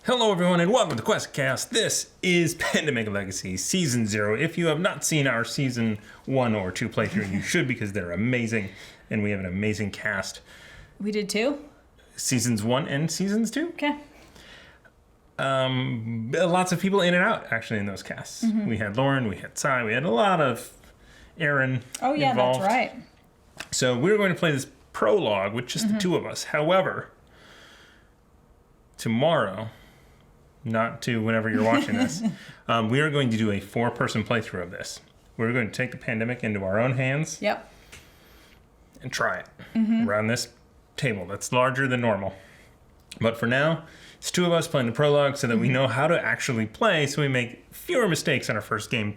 Hello everyone and welcome to QuestCast. This is Pandemic Legacy Season 0. If you have not seen our Season 1 or 2 playthrough, you should because they're amazing and we have an amazing cast. We did 2? Seasons 1 and Seasons 2. Okay. Lots of people in and out actually in those casts. Mm-hmm. We had Lauren, we had Cy, we had a lot of Aaron involved. That's right. So we're going to play this prologue with just the two of us. However, tomorrow, not to whenever you're watching this, we are going to do a 4-person playthrough of this. We're going to take the pandemic into our own hands. Yep. And try it around this table that's larger than normal. But for now, it's 2 of us playing the prologue so that we know how to actually play so we make fewer mistakes on our first game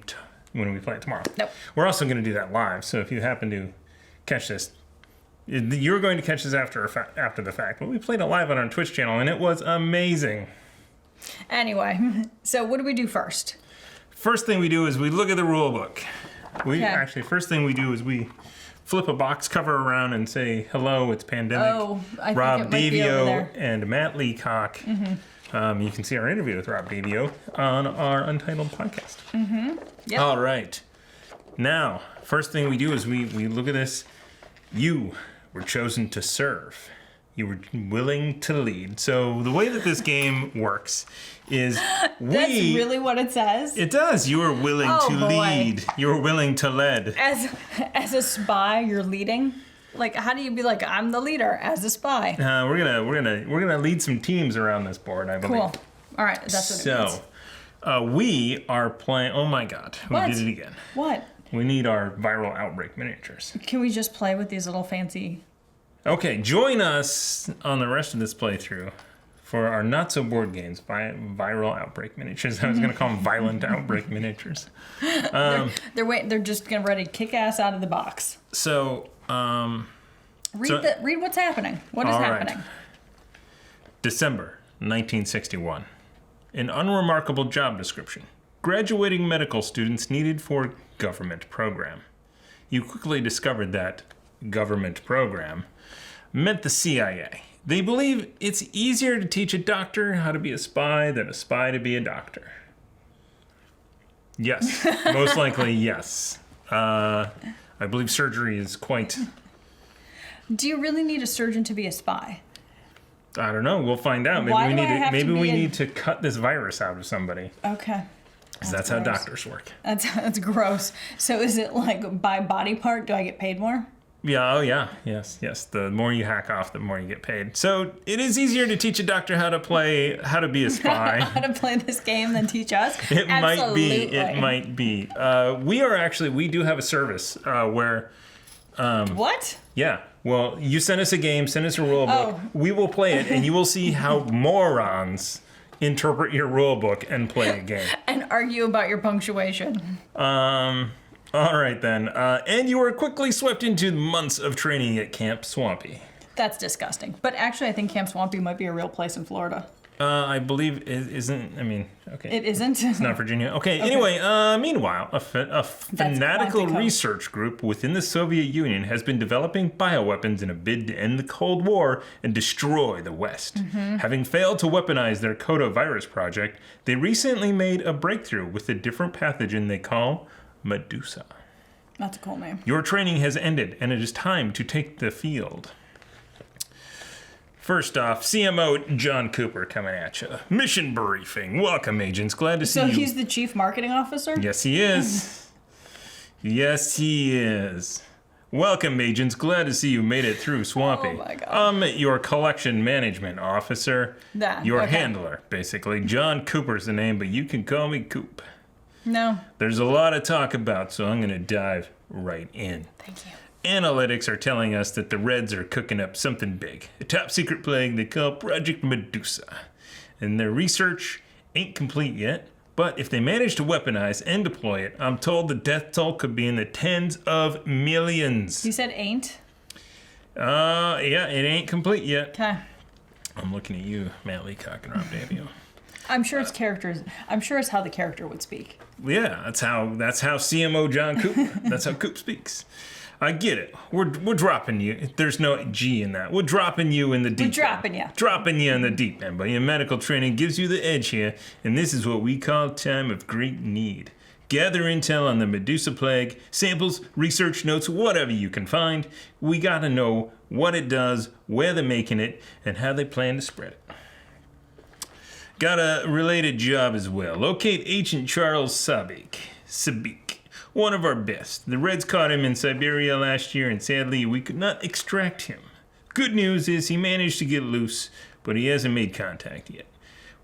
when we play it tomorrow. Nope. We're also going to do that live, so if you happen to catch this, you're going to catch this after the fact. But we played it live on our Twitch channel, and it was amazing. Anyway, so what do we do first? First thing we do is we look at the rule book. First thing we do is we flip a box cover around and say, hello, it's Pandemic. Oh, I Rob think it might be over Daviau there. and Matt Leacock. You can see our interview with Rob Daviau on our Untitled podcast. Yep. All right. Now, first thing we do is we look at this. You were chosen to serve. You were willing to lead. So the way that this game works is That's really what it says? It does. You were willing to lead. You were willing to lead. As a spy, you're leading? Like, how do you be like, I'm the leader as a spy? We're gonna lead some teams around this board, I believe. Cool. All right, that's what it means. So, we are playing. Oh my God, we did it again. What? We need our viral outbreak miniatures. Can we just play with these little fancy? Okay, join us on the rest of this playthrough for our not so board games viral outbreak miniatures. I was gonna call them violent outbreak miniatures. They're just getting ready to kick ass out of the box. So. Read what's happening. What is happening? Right. December 1961. An unremarkable job description. Graduating medical students needed for government program. You quickly discovered that government program meant the CIA. They believe it's easier to teach a doctor how to be a spy than a spy to be a doctor. Yes, most likely yes. I believe surgery is quite... Do you really need a surgeon to be a spy? I don't know. We'll find out. Maybe we need to cut this virus out of somebody. Okay. Because that's how doctors work. That's gross. So is it like by body part, do I get paid more? Yeah, oh yeah. Yes. The more you hack off, the more you get paid. So it is easier to teach a doctor how to be a spy. How to play this game than teach us? It might be. We do have a service where... what? Yeah. Well, you send us a game, send us a rule book. We will play it, and you will see how morons interpret your rule book and play a game. And argue about your punctuation. All right, then. And you were quickly swept into months of training at Camp Swampy. That's disgusting. But actually, I think Camp Swampy might be a real place in Florida. I believe it isn't. I mean, okay. It isn't? It's not Virginia. Okay, anyway, meanwhile, a fanatical research group within the Soviet Union has been developing bioweapons in a bid to end the Cold War and destroy the West. Having failed to weaponize their Coda-virus project, they recently made a breakthrough with a different pathogen they call Medusa. That's a cool name. Your training has ended, and it is time to take the field. First off, CMO John Cooper coming at you. Mission briefing. Welcome, agents. Glad to see you. So he's the chief marketing officer? Yes, he is. Yes, he is. Welcome, agents. Glad to see you made it through Swampy. Oh, my God. I'm your collection management officer. Your handler, basically. John Cooper's the name, but you can call me Coop. No. There's a lot of talk about, so I'm going to dive right in. Thank you. Analytics are telling us that the Reds are cooking up something big, a top secret plague they call Project Medusa. And their research ain't complete yet, but if they manage to weaponize and deploy it, I'm told the death toll could be in the tens of millions. You said ain't? Yeah, it ain't complete yet. Okay. I'm looking at you, Matt Leacock and Rob Daviau. I'm sure it's how the character would speak. Yeah, that's how CMO John Coop, that's how Coop speaks. I get it. We're dropping you. There's no G in that. We're dropping you in the deep end. dropping you. Dropping you in the deep end. But your medical training gives you the edge here, and this is what we call time of great need. Gather intel on the Medusa plague, samples, research notes, whatever you can find. We gotta know what it does, where they're making it, and how they plan to spread it. Got a related job as well. Locate Agent Charles Sabik, one of our best. The Reds caught him in Siberia last year, and sadly, we could not extract him. Good news is he managed to get loose, but he hasn't made contact yet.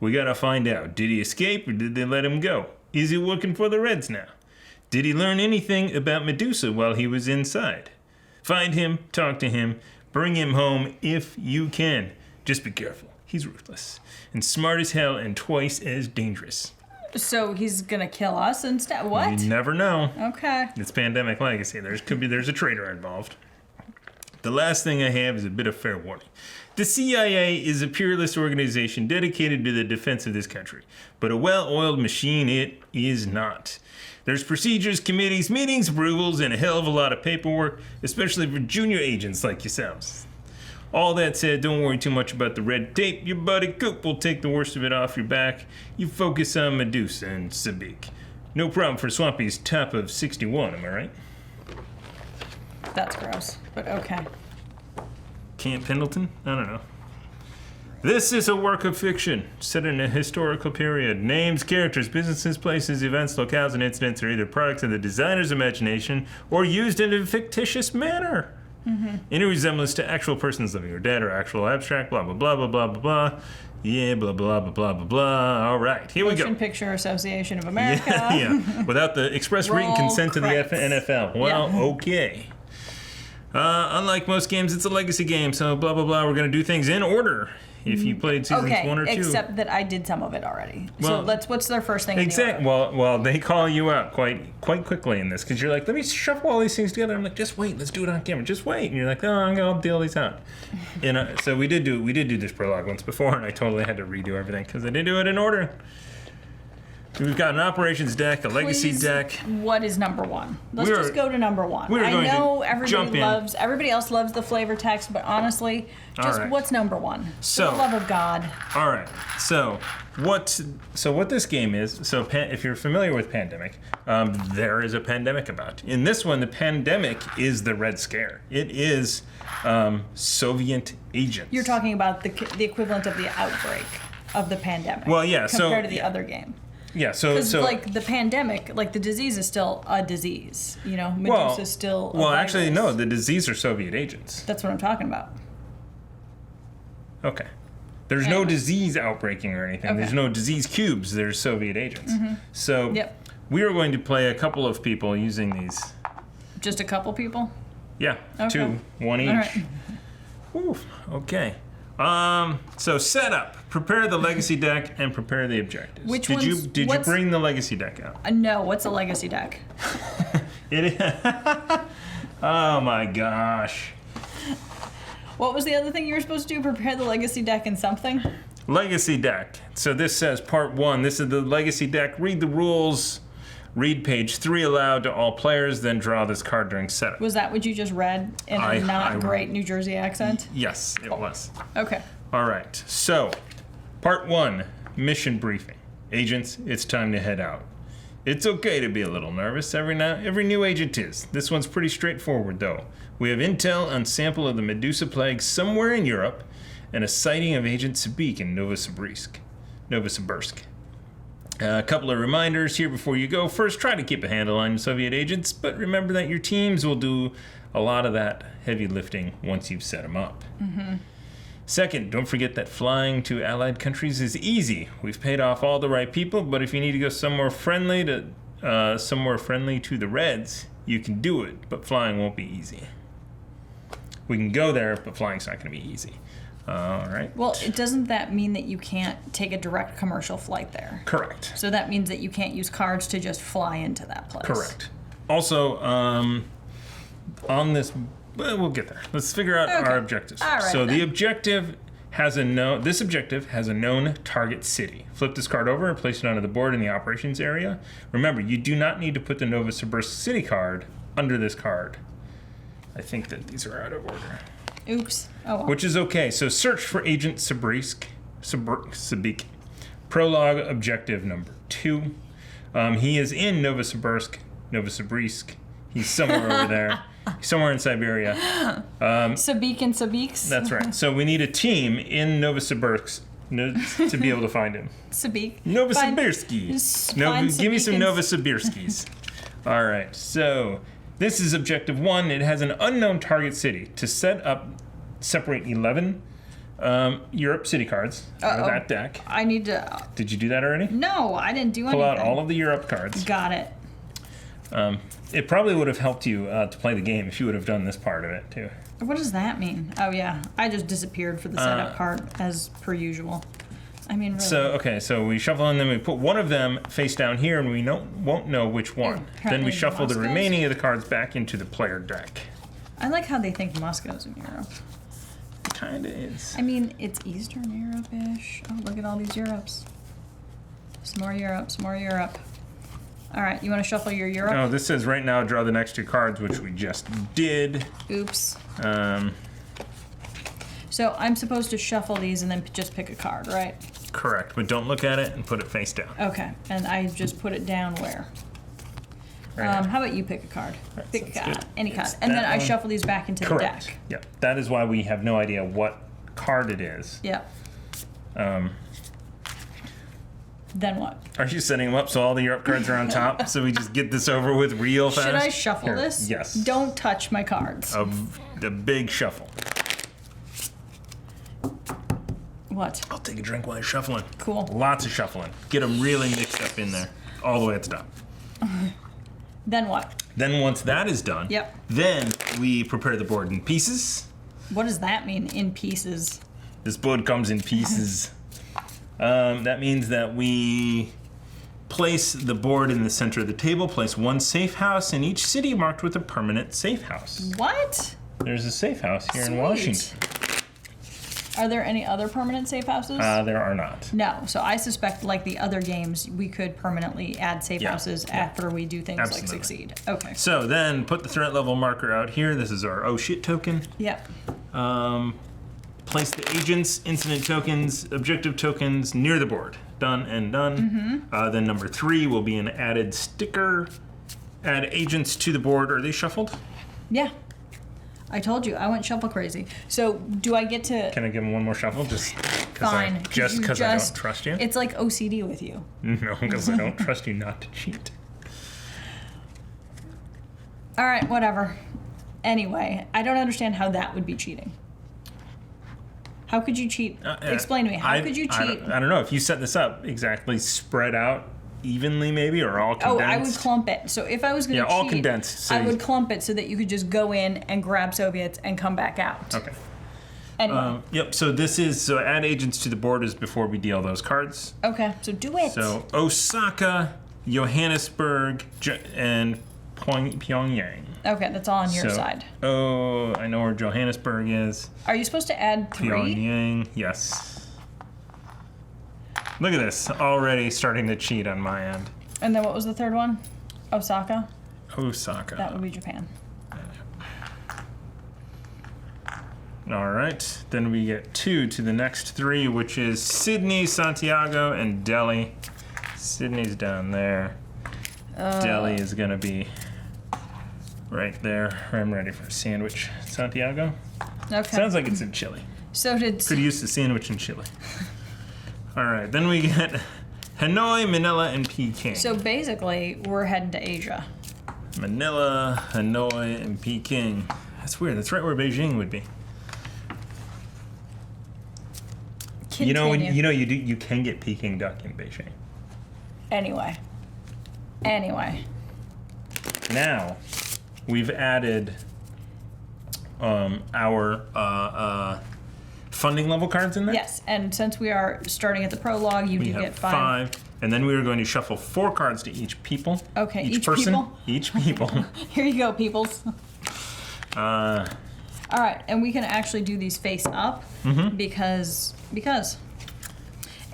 We gotta find out, did he escape or did they let him go? Is he working for the Reds now? Did he learn anything about Medusa while he was inside? Find him, talk to him, bring him home if you can. Just be careful. He's ruthless and smart as hell and twice as dangerous. So he's gonna kill us instead? What? You never know. Okay. It's Pandemic Legacy. There's a traitor involved. The last thing I have is a bit of fair warning. The CIA is a peerless organization dedicated to the defense of this country, but a well-oiled machine it is not. There's procedures, committees, meetings, approvals, and a hell of a lot of paperwork, especially for junior agents like yourselves. All that said, don't worry too much about the red tape. Your buddy Coop will take the worst of it off your back. You focus on Medusa and Sabik. No problem for Swampy's top of 61, am I right? That's gross, but okay. Camp Pendleton? I don't know. This is a work of fiction set in a historical period. Names, characters, businesses, places, events, locales, and incidents are either products of the designer's imagination or used in a fictitious manner. Mm-hmm. Any resemblance to actual persons living or dead or actual abstract, blah, blah, blah, blah, blah, blah, blah. Yeah, blah, blah, blah, blah, blah, blah. All right, here we go. Motion Picture Association of America. Yeah. Without the express written consent to the NFL. Well, okay. Unlike most games, it's a legacy game, so blah, blah, blah. We're going to do things in order if you played seasons 1 or 2. Except that I did some of it already. Well, so what's their first thing in the order? Well, they call you out quite quickly in this, because you're like, let me shuffle all these things together. I'm like, just wait, let's do it on camera. Just wait. And you're like, oh, I'll deal these out. So we did do this prologue once before, and I totally had to redo everything, because I didn't do it in order. We've got an operations deck, a legacy deck. What is number one? Let's just go to number one. I know everybody else loves the flavor text, but honestly, what's number one? For the love of God. All right. So what this game is? So if you're familiar with Pandemic, there is a pandemic about. In this one, the pandemic is the Red Scare. It is Soviet agents. You're talking about the equivalent of the outbreak of the pandemic. Well, yeah. Compared to the other game. Yeah, so like the pandemic, like the disease is still a disease, Medusa is still a virus. Actually, no, the disease are Soviet agents. That's what I'm talking about. Okay. There's no disease outbreaking or anything. Okay. There's no disease cubes. There's Soviet agents. Mm-hmm. So we are going to play a couple of people using these. Just a couple people? Yeah, okay. 2, 1 each. All right. Oof, okay. So set up. Prepare the legacy deck and prepare the objectives. Did you bring the legacy deck out? No. What's a legacy deck? Oh my gosh. What was the other thing you were supposed to do? Prepare the legacy deck and something? Legacy deck. So this says part 1. This is the legacy deck. Read the rules. Read page 3 aloud to all players, then draw this card during setup. Was that what you just read in a not great New Jersey accent? Yes, it was. Okay. All right. So, part 1, mission briefing. Agents, it's time to head out. It's okay to be a little nervous. Every new agent is. This one's pretty straightforward, though. We have intel on sample of the Medusa plague somewhere in Europe and a sighting of Agent Sabik in Novosibirsk. A couple of reminders here before you go. First, try to keep a handle on Soviet agents, but remember that your teams will do a lot of that heavy lifting once you've set them up. Mm-hmm. Second, don't forget that flying to allied countries is easy. We've paid off all the right people, but if you need to go somewhere friendly to the Reds, you can do it, but flying won't be easy. We can go there, but flying's not going to be easy. All right. Well, doesn't that mean that you can't take a direct commercial flight there? Correct. So that means that you can't use cards to just fly into that place. Correct. Also, on this, we'll get there. Let's figure out our objectives. All right, so the objective has a known target city. Flip this card over and place it onto the board in the operations area. Remember, you do not need to put the Novosibirsk city card under this card. I think that these are out of order. Oops. Oh well. Which is okay. So search for Agent Sabik. Prologue objective number 2. He is in Novosibirsk. He's somewhere over there. Somewhere in Siberia. Sabik and Sabiks. That's right. So we need a team in Novosibirsk to be able to find him. Sabik. Novosibirski. Give me some Novosibirskis. All right. So this is objective 1. It has an unknown target city. To separate 11 Europe city cards out of that deck. I need to... Did you do that already? No, I didn't do anything. Pull out all of the Europe cards. Got it. It probably would have helped you to play the game if you would have done this part of it, too. What does that mean? Oh, yeah. I just disappeared for the setup part, as per usual. I mean, really. So we shuffle and then we put one of them face down here, and we won't know which one. Then we shuffle the remaining of the cards back into the player deck. I like how they think Moscow's in Europe. It kind of is. I mean, it's Eastern Europe-ish. Oh, look at all these Europes. Some more Europe. All right, you want to shuffle your Europe? Oh, this says right now draw the next 2 cards, which we just did. Oops. So I'm supposed to shuffle these and then just pick a card, right? Correct, but don't look at it and put it face down. Okay, and I just put it down where? Right. How about you pick a card? Right, pick a card, good. Any card. And then I shuffle these back into the deck. Yep, that is why we have no idea what card it is. Yep. Then what? Are you setting them up so all the Europe cards are on top so we just get this over with real fast? Should I shuffle this? Yes. Don't touch my cards. The big shuffle. What? I'll take a drink while you're shuffling. Cool. Lots of shuffling. Get them really mixed up in there. All the way at the top. Then what? Then once that is done, then we prepare the board in pieces. What does that mean, in pieces? This board comes in pieces. That means that we place the board in the center of the table, place 1 safe house in each city marked with a permanent safe house. What? There's a safe house here in Washington. Are there any other permanent safe houses? There are not. No, so I suspect, like the other games, we could permanently add safe houses after we do things like succeed. Okay. So then put the threat level marker out here. This is our oh shit token. Yep. Place the agents, incident tokens, objective tokens near the board. Done and done. Then number 3 will be an added sticker. Add agents to the board. Are they shuffled? Yeah. I told you, I went shuffle crazy. So do I get to... Can I give him one more shuffle? Just because Fine. I don't trust you? It's like OCD with you. No, because I don't trust you not to cheat. All right, whatever. Anyway, I don't understand how that would be cheating. How could you cheat? Explain to me. How could you cheat? I don't know. If you set this up exactly spread out evenly maybe, or all condensed? Oh, I would clump it. So if I was going to cheat, all condensed. So I would clump it so that you could just go in and grab Soviets and come back out. Okay. Anyway. Yep, so so add agents to the board is before we deal those cards. Okay, so do it. So Osaka, Johannesburg, and Pyongyang. Okay, that's all on your side. Oh, I know where Johannesburg is. Are you supposed to add 3? Pyongyang, yes. Look at this, already starting to cheat on my end. And then what was the third one? Osaka? Osaka. That would be Japan. All right, then we get 2 to the next 3, which is Sydney, Santiago, and Delhi. Sydney's down there. Delhi is going to be right there. I'm ready for a sandwich. Santiago? Okay. Sounds like it's in Chile. Could use the sandwich in Chile. All right, then we get Hanoi, Manila, and Peking. So basically, we're heading to Asia. Manila, Hanoi, and Peking. That's weird. That's right where Beijing would be. Continue. You can get Peking duck in Beijing. Anyway. Now, we've added our funding level cards in there. Yes, and since we are starting at the prologue, you do get 5. And then we are going to shuffle 4 cards to each people. Okay, each person. People? Each people. Here you go, peoples. All right, and we can actually do these face up because.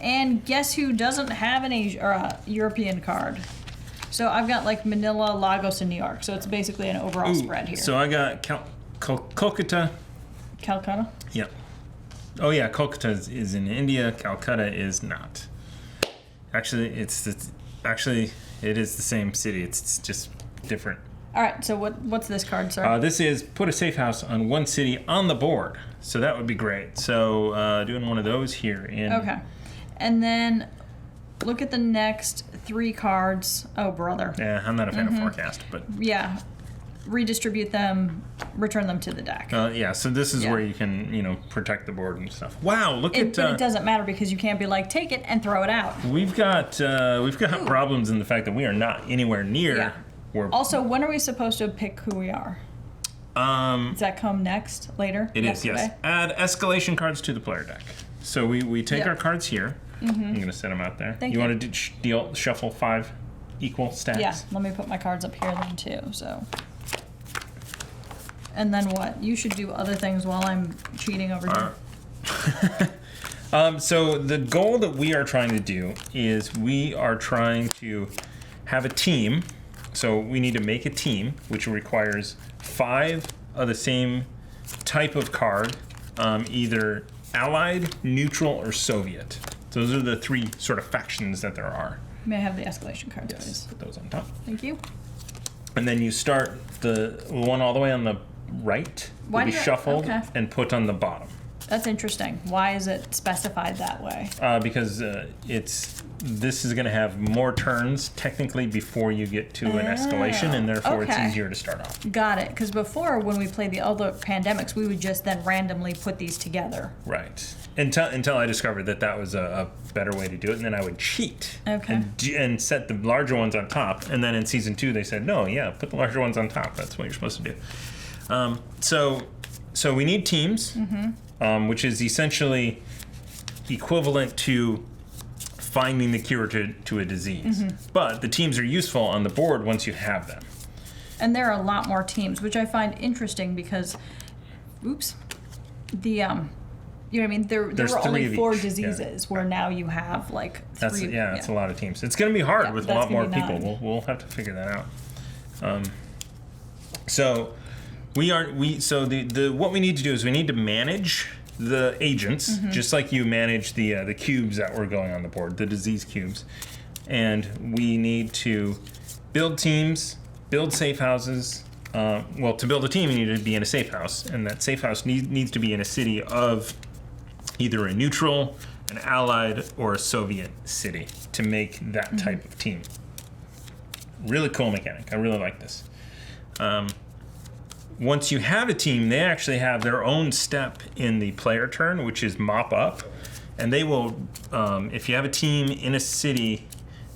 And guess who doesn't have an European card? So I've got like Manila, Lagos, and New York. So it's basically an overall spread here. So I got Kolkata. Calcutta? Yep. Oh yeah, Kolkata is in India. Calcutta is not. Actually, it is the same city. It's just different. All right. So what's this card, sir? This is put a safe house on one city on the board. So that would be great. So doing one of those here in. Okay. And then look at the next 3 cards. Oh, brother. Yeah, I'm not a fan of forecast, but. Yeah. Redistribute them, return them to the deck. Yeah, so this is where you can, protect the board and stuff. Wow, look at. But it doesn't matter because you can't be like, take it and throw it out. We've got problems in the fact that we are not anywhere near. Yeah. Also, when are we supposed to pick who we are? Does that come next, later? It is, yes. Add escalation cards to the player deck. So we take our cards here. I'm going to set them out there. Thank you. Want to shuffle 5 equal stacks? Yeah, let me put my cards up here then too, so. And then what? You should do other things while I'm cheating over here. So the goal that we are trying to do is we are trying to have a team. So we need to make a team, which requires 5 of the same type of card, either Allied, Neutral, or Soviet. Those are the 3 sort of factions that there are. May I have the escalation cards, yes, please? put those on top. Thank you. And then you start the one all the way on the right will be shuffled and put on the bottom. That's interesting. Why is it specified that way? Because this is going to have more turns technically before you get to an escalation, and therefore it's easier to start off. Got it. Because before, when we played the other pandemics, we would just then randomly put these together. Right. Until I discovered that was a better way to do it, and then I would cheat and set the larger ones on top. And then in season 2, they said, no, put the larger ones on top. That's what you're supposed to do. So we need teams, which is essentially equivalent to finding the cure to a disease. But the teams are useful on the board once you have them. And there are a lot more teams, which I find interesting because, the you know what I mean? There were only 4 diseases, where now you have like 3. That's a lot of teams. It's going to be hard with a lot more people. We'll have to figure that out. So what we need to do is we need to manage the agents, just like you manage the cubes that were going on the board, the disease cubes. And we need to build teams, build safe houses. To build a team, you need to be in a safe house, and that safe house needs to be in a city of either a neutral, an Allied, or a Soviet city to make that type of team. Really cool mechanic. I really like this. Once you have a team, they actually have their own step in the player turn, which is mop up. And they will, if you have a team in a city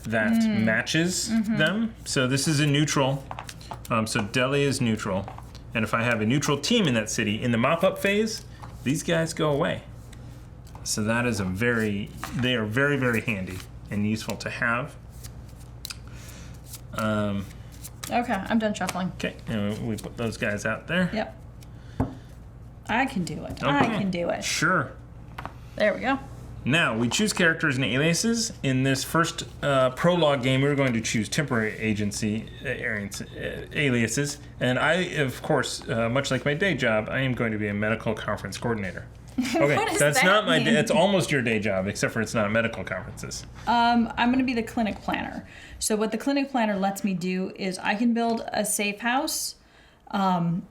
that matches them, so this is a neutral, so Delhi is neutral. And if I have a neutral team in that city, in the mop up phase, these guys go away. So that is they are very, very handy and useful to have. Okay, I'm done shuffling. Okay, and we put those guys out there. Yep. I can do it. Okay. I can do it. Sure. There we go. Now, we choose characters and aliases. In this first prologue game, we're going to choose temporary aliases. And I, of course, much like my day job, I am going to be a medical conference coordinator. Okay, what does that's that not mean? It's almost your day job, except for it's not medical conferences. I'm going to be the clinic planner. So what the clinic planner lets me do is I can build a safe house, and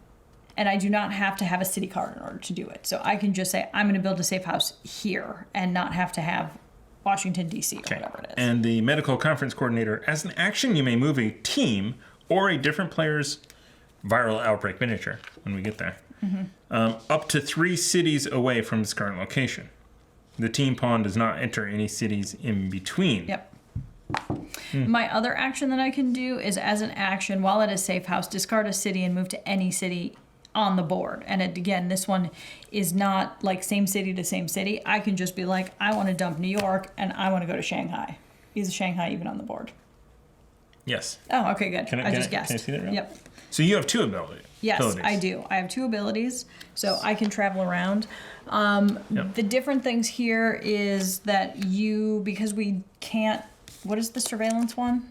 I do not have to have a city card in order to do it. So I can just say I'm going to build a safe house here and not have to have Washington, D.C. or whatever it is. And the medical conference coordinator, as an action, you may move a team or a different player's viral outbreak miniature when we get there. Up to 3 cities away from its current location. The team pawn does not enter any cities in between. Yep. My other action that I can do is, as an action, while at a safe house, discard a city and move to any city on the board. And again, this one is not like same city to same city. I can just be like, I want to dump New York and I want to go to Shanghai. Is Shanghai even on the board? Yes. Oh, okay, good. I just guessed. Can I see that? Right? Yep. So you have 2 abilities. Yes, I do. I have 2 abilities, so I can travel around. The different things here is that because we can't, what is the surveillance one?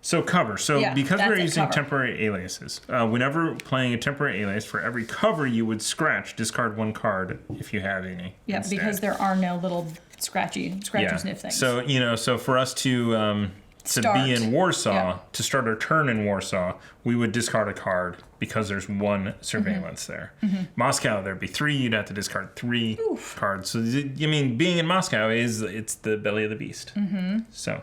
So cover. So Yeah, because that's we're a using cover. temporary aliases, whenever playing a temporary alias, for every cover you would scratch, discard 1 card if you have any. Yeah, instead. because there are no little scratchy sniff things. So, so for us to Start. be in Warsaw, Yeah. to start our turn in Warsaw, we would discard a card because there's 1 surveillance there. Moscow, there'd be 3. You'd have to discard 3 cards. So, being in Moscow it's the belly of the beast. So.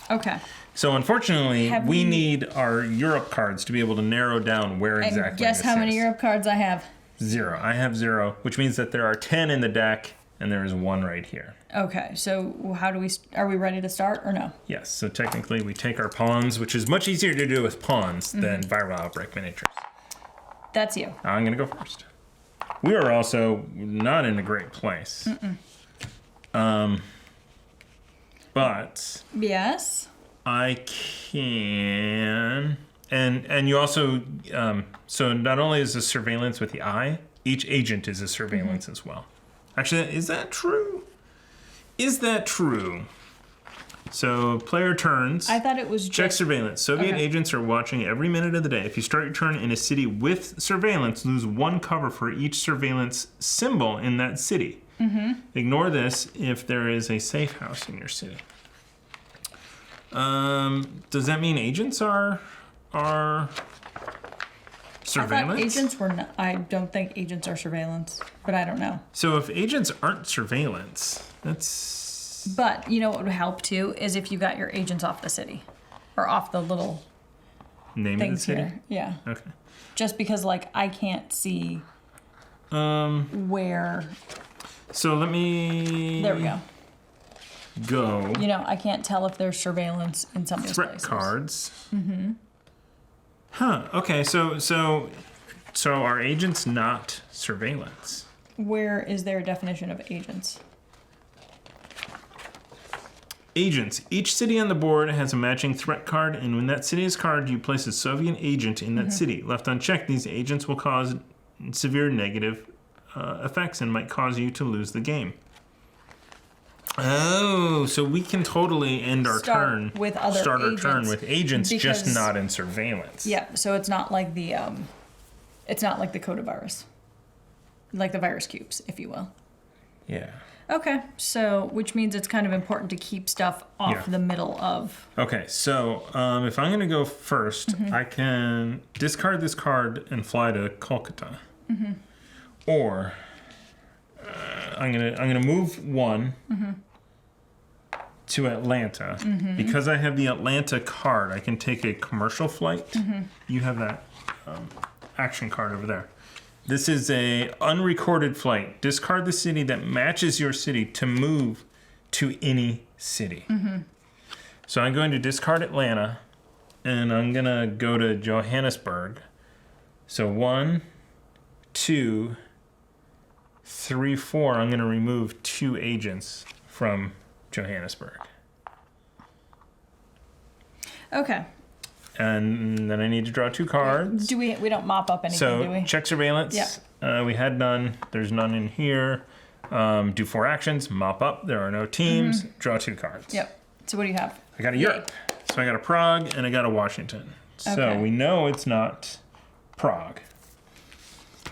Okay. So unfortunately, Have we we- need our Europe cards to be able to narrow down where And exactly guess this how many is. Europe cards I have? 0. I have 0, which means that there are 10 in the deck, and there is 1 right here. Okay, so how do we... Are we ready to start or no? Yes, so technically we take our pawns, which is much easier to do with pawns than viral outbreak miniatures. That's you. I'm going to go first. We are also not in a great place. But Yes. I can... And you also... so not only is this surveillance with the eye, each agent is a surveillance as well. Actually, is that true? Is that true? So, player turns. I thought it was just... Check surveillance. Soviet Okay. agents are watching every minute of the day. If you start your turn in a city with surveillance, lose 1 cover for each surveillance symbol in that city. Ignore this if there is a safe house in your city. Does that mean agents are surveillance? I thought agents were... I don't think agents are surveillance, but I don't know. So if agents aren't surveillance, that's... But you know what would help too is if you got your agents off the city. Or off the little Name of the things city? here. Yeah. Okay. Just because, like, I can't see where... So let me... There we go. Go. You know, I can't tell if there's surveillance in some of those Threat places. cards. Huh. Okay. So are agents not surveillance? Where is there a definition of agents? Agents. Each city on the board has a matching threat card, and when that city is carded, you place a Soviet agent in that city. Left unchecked, these agents will cause severe negative effects and might cause you to lose the game. Oh, so we can totally end our turn with other start agents, our turn with agents, just because- not in surveillance. Yeah, so it's not like the codavirus. Like the virus cubes, if you will. Yeah. Okay, so which means it's kind of important to keep stuff off Yeah. the middle of... Okay, so if I'm going to go first, I can discard this card and fly to Kolkata. Or I'm gonna move 1 to Atlanta. Because I have the Atlanta card, I can take a commercial flight. You have that action card over there. This is a unrecorded flight. Discard the city that matches your city to move to any city. So I'm going to discard Atlanta, and I'm gonna go to Johannesburg. So 1, 2, 3, 4. I'm gonna remove 2 agents from Johannesburg. Okay. And then I need to draw 2 cards. We don't mop up anything, do So we? check surveillance. Yeah. We had none. There's none in here. Do 4 actions. Mop up. There are no teams. Draw 2 cards. Yep. So what do you have? I got a Europe. So I got a Prague and I got a Washington. So Okay. we know it's not Prague.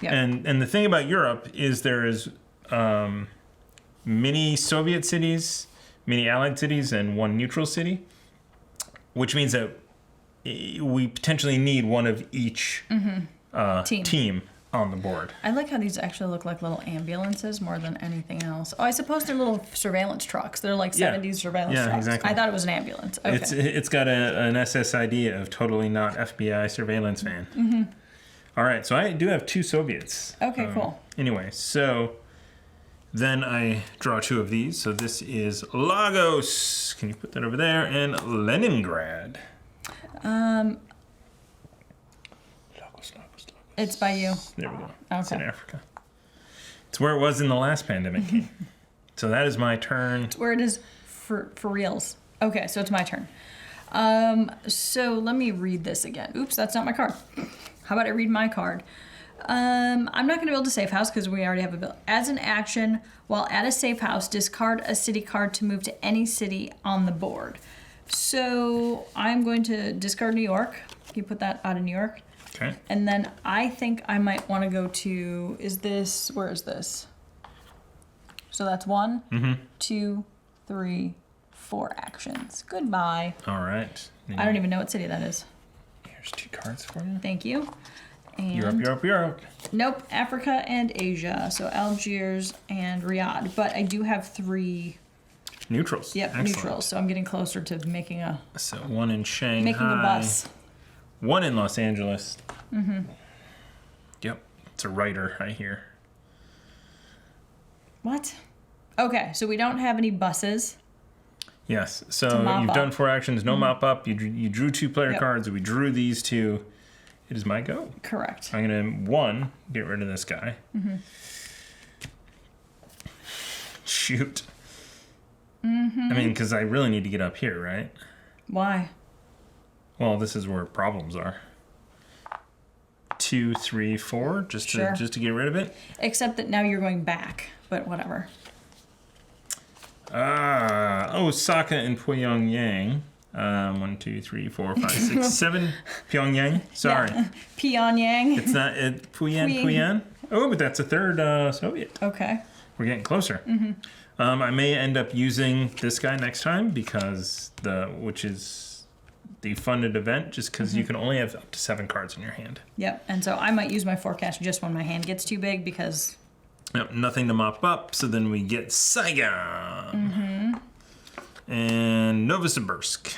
Yep. And the thing about Europe is there is many Soviet cities, many Allied cities, and 1 neutral city, which means that we potentially need 1 of each team on the board. I like how these actually look like little ambulances more than anything else. Oh, I suppose they're little surveillance trucks. They're like Yeah. 70s surveillance Yeah, trucks. exactly. I thought it was an ambulance. Okay. It's got an SSID of totally not FBI surveillance van. All right, so I do have 2 Soviets. Okay, cool. Anyway, so then I draw 2 of these. So this is Lagos. Can you put that over there? And Leningrad. Lagos. It's by you. There we go. It's in Okay. Africa. It's where it was in the last pandemic. So that is my turn. Where it is for reals. Okay, so it's my turn. So let me read this again. Oops, that's not my card. How about I read my card? I'm not going to build a safe house because we already have a build. As an action, while at a safe house, discard a city card to move to any city on the board. So I'm going to discard New York. You put that out of New York. Okay. And then I think I might want to go to, where is this? So that's 1, 2, 3, 4 actions. Goodbye. All right. I don't even know what city that is. Here's 2 cards for you. Thank you. And Europe. Nope, Africa and Asia. So Algiers and Riyadh. But I do have 3 neutrals. Yep, Excellent. neutrals. So I'm getting closer to making a So 1 in Shanghai. making a bus. 1 in Los Angeles. Yep. It's a writer, I hear. What? Okay, so we don't have any buses. Yes. To So mop you've up. done 4 actions. No mop up. You drew 2 player Yep. cards. We drew these 2. It is my go. Correct. I'm going to, 1, get rid of this guy. Shoot. I mean, because I really need to get up here, right? Why? Well, this is where problems are. 2, 3, 4, just Sure. to get rid of it. Except that now you're going back, but whatever. Osaka and Pyongyang. 1, 2, 3, 4, 5, 6, 7. Pyongyang. Sorry. Yeah. Pyongyang. It's not Puyan. Oh, but that's a third Soviet. Okay. We're getting closer. I may end up using this guy next time because which is the funded event, just because you can only have up to 7 cards in your hand. Yep. And so I might use my forecast just when my hand gets too big because. Yep, nothing to mop up. So then we get Saigon and Novosibirsk.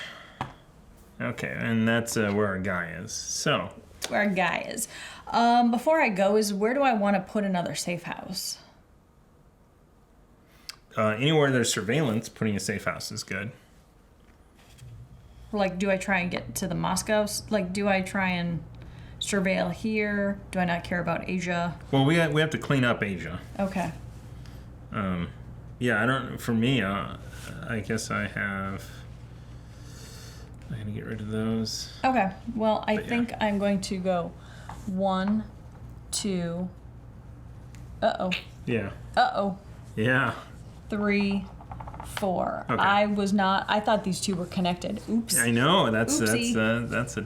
Okay, and that's where our guy is. So Where our guy is. Before I go, where do I want to put another safe house? anywhere there's surveillance, putting a safe house is good. Like, do I try and get to the Moscow? Like, do I try and surveil here? Do I not care about Asia? Well, we have to clean up Asia. Okay. Yeah, I don't. For me, I guess I'm gonna get rid of those. Okay. Well, I But yeah. think I'm going to go 1, 2. Yeah. Yeah. 3, 4. Okay. I thought these two were connected. Oops. I know. That's Oopsie. a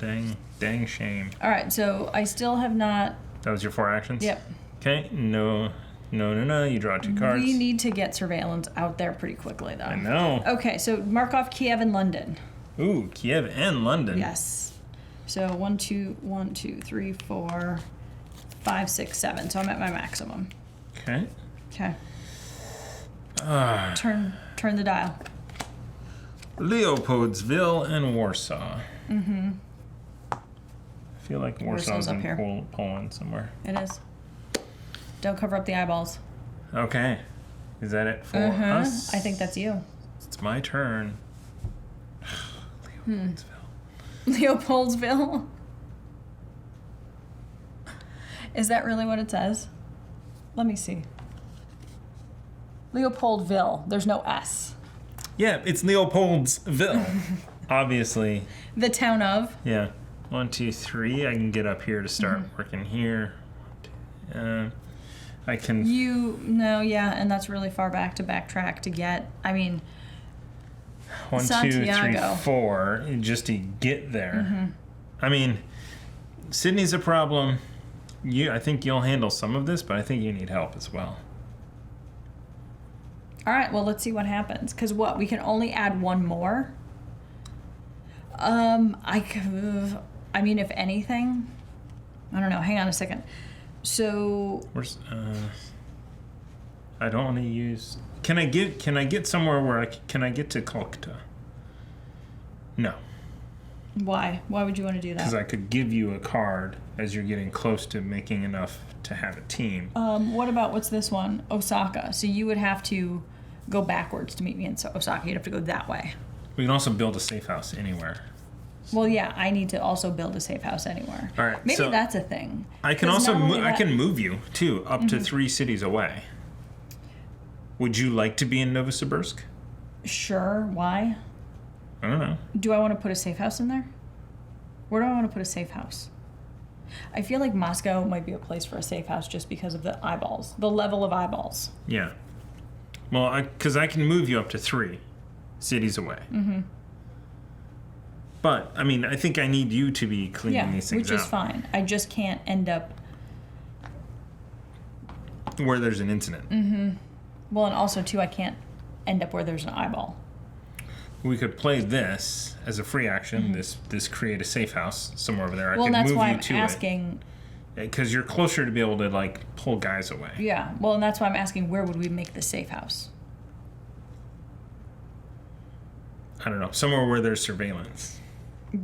dang shame. All right. So I still have not. That was your 4 actions. Yep. Okay. No. You draw 2 cards. We need to get surveillance out there pretty quickly, though. I know. Okay. So mark off Kiev and London. Ooh, Kiev and London. Yes. So 1, 2, 3, 4, 5, 6, 7. So I'm at my maximum. Okay. Okay. Turn the dial. Leopoldsville and Warsaw. Mm-hmm. I feel like Warsaw's Warsaw's up in here. Poland somewhere. It is. Don't cover up the eyeballs. Okay. Is that it for us? I think that's you. It's my turn. Leopoldsville. Leopoldsville. Is that really what it says? Let me see. Leopoldville. There's no S. Yeah, it's Leopoldsville. Obviously. The town of. Yeah. 1, 2, 3. I can get up here to start working here. I can. And that's really far back to backtrack to get. I mean. 1, 2, 3, Santiago. 4, just to get there. I mean, Sydney's a problem. I think you'll handle some of this, but I think you need help as well. All right, well, let's see what happens. Because we can only add 1 more? I mean, if anything, I don't know. Hang on a second. So, Where's I don't want to use. Can I get somewhere where can I get to Koch? No, why? Why would you want to do because that? I could give you a card as you're getting close to making enough to have a team. What about, what's this one? Osaka. So you would have to go backwards to meet me in Osaka. You'd have to go that way. We can also build a safe house anywhere. Well, yeah, I need to also build a safe house anywhere. All right, Maybe so that's a thing. I can 'Cause also not only I that- can move you too up to 3 cities away. Would you like to be in Novosibirsk? Sure. Why? I don't know. Do I want to put a safe house in there? Where do I want to put a safe house? I feel like Moscow might be a place for a safe house just because of the eyeballs, the level of eyeballs. Yeah. Well, because I can move you up to 3 cities away. But, I mean, I think I need you to be cleaning these things which out. is fine. I just can't end up... Where there's an incident. Mm-hmm. Well, and also, too, I can't end up where there's an eyeball. We could play this as a free action. This create a safe house somewhere over there. I Well, could and that's move why you I'm to asking... Because you're closer to be able to, like, pull guys away. Yeah, well, and that's why I'm asking, where would we make the safe house? I don't know. Somewhere where there's surveillance.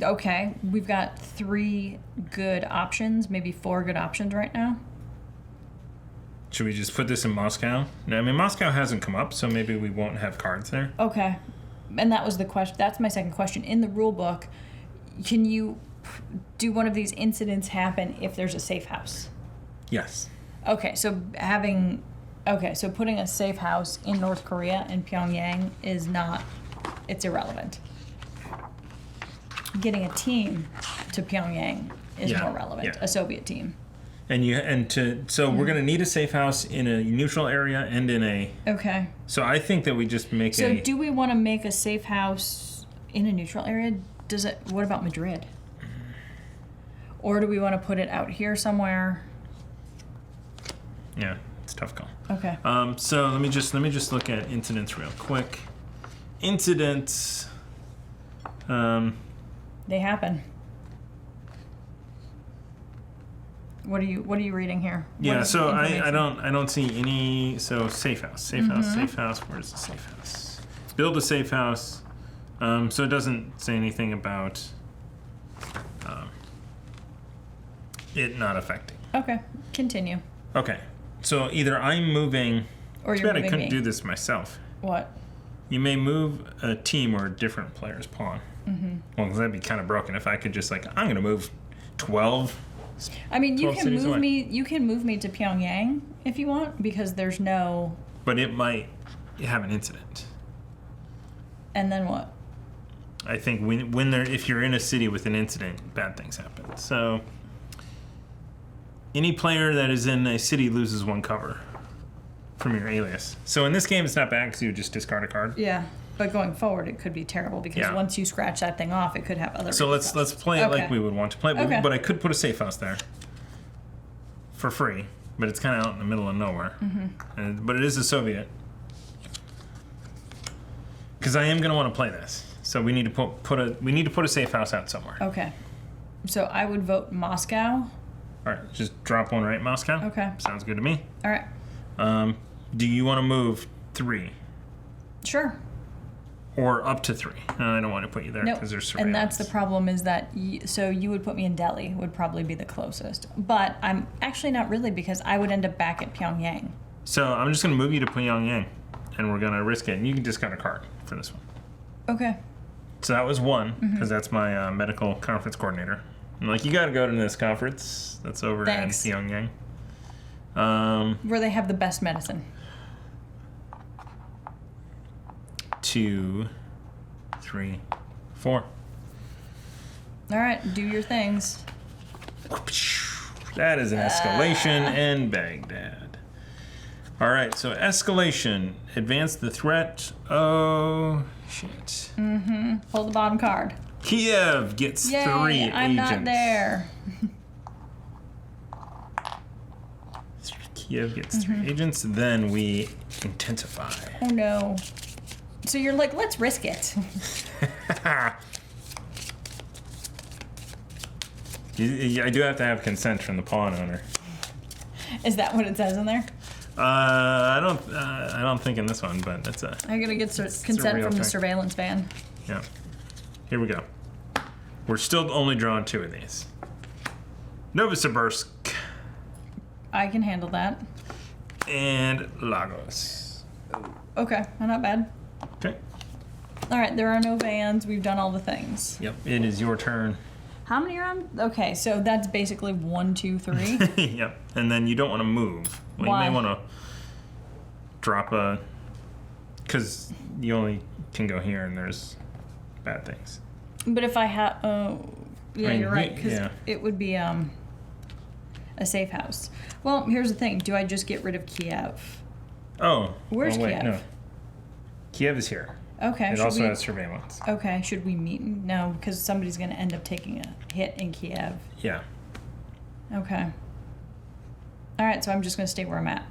Okay, we've got 3 good options, maybe 4 good options right now. Should we just put this in Moscow? No, I mean, Moscow hasn't come up, so maybe we won't have cards there. Okay, and that was the question. That's my second question. In the rule book, can you do one of these incidents happen if there's a safe house? Yes. Okay, so putting a safe house in North Korea and Pyongyang is not, it's irrelevant. Getting a team to Pyongyang is more relevant, yeah. a Soviet team. So we're gonna need a safe house in a neutral area and in a. Okay. So I think that we just make So do we want to make a safe house in a neutral area? What about Madrid? Or do we want to put it out here somewhere? Yeah, it's a tough call. Okay. So let me just look at incidents real quick. Incidents. They happen. What are you reading here? Yeah, so I don't see any. So safe house, safe house. Where's the safe house? Build a safe house. So it doesn't say anything about it not affecting. Okay, continue. Okay, so either I'm moving. Or Too you're bad I moving couldn't me. do this myself. What? You may move a team or a different player's pawn. Mm-hmm. Well, 'cause that'd be kind of broken if I could just I'm gonna move 12. I mean, you 12 can cities move away. me. You can move me to Pyongyang if you want, because there's no. But it might have an incident. And then what? I think if you're in a city with an incident, bad things happen. So any player that is in a city loses 1 cover from your alias. So in this game, it's not bad because you just discard a card. Yeah, but going forward, it could be terrible because Yeah. once you scratch that thing off, it could have other. So let's play it like Okay. we would want to play it. Okay. But I could put a safe house there for free. But it's kind of out in the middle of nowhere. Mm-hmm. But it is a Soviet. Because I am going to want to play this. So we need to put a safe house out somewhere. Okay, so I would vote Moscow. All right, just drop 1 right, Moscow. Okay. Sounds good to me. All right. Do you want to move 3 Sure. or up to 3? No, I don't want to put you there Nope. because there's surveillance. And that's the problem is that so you would put me in Delhi would probably be the closest, but I'm actually not really because I would end up back at Pyongyang. So I'm just going to move you to Pyongyang, and we're going to risk it. And you can discard a card for this one. Okay. So that was 1 because that's my medical conference coordinator. I'm like, you got to go to this conference. That's over Thanks. in Pyongyang. Where they have the best medicine. 2, 3, 4. All right, do your things. That is an escalation in Baghdad. All right, so escalation. Advance the threat. Oh, shit. Pull the bottom card. Kiev gets Yay, 3 agents. I'm not there. Kiev gets 3 agents. Then we intensify. Oh no. So you're like, let's risk it. I do have to have consent from the pawn owner. Is that what it says in there? I don't think in this one, but that's a. I gotta get consent real from the thing. surveillance van. Yeah. Here we go. We're still only drawing 2 of these. Novosibirsk I can handle that. and Lagos. Okay, not bad. Okay. All right, there are no vans. We've done all the things. Yep. It is your turn. How many are on? Okay, so that's basically 1, 2, 3. Yep. And then you don't want to move. Well, Why? you may want to drop a. Because you only can go here and there's bad things. But if I have, oh, yeah, I mean, you're right, because yeah. it would be a safe house. Well, here's the thing: do I just get rid of Kiev? Oh. Where's wait, Kiev? No. Kiev is here. Okay. It also has surveillance. Okay. Should we meet? No, because somebody's going to end up taking a hit in Kiev. Yeah. Okay. All right. So I'm just going to stay where I'm at.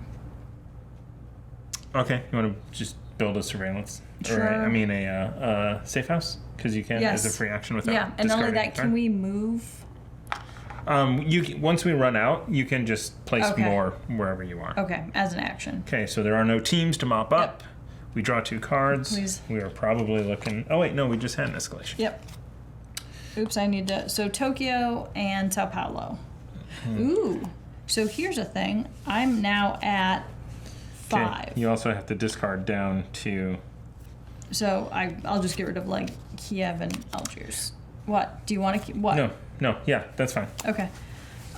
Okay. You want to just build a surveillance? Sure. Or a safe house? Because you can as a free action without and not only that, can we move? Once we run out, you can just place more wherever you are. Okay, as an action. Okay, so there are no teams to mop up. Yep. We draw 2 cards. Please. We are probably looking... Oh, wait, no, we just had an escalation. Yep. Oops, I need to... So Tokyo and Sao Paulo. Ooh. So here's a thing. I'm now at 5. You also have to discard down to... So I'll just get rid of, like, Kiev and Algiers. What? Do you want to keep... What? No, yeah, that's fine. Okay.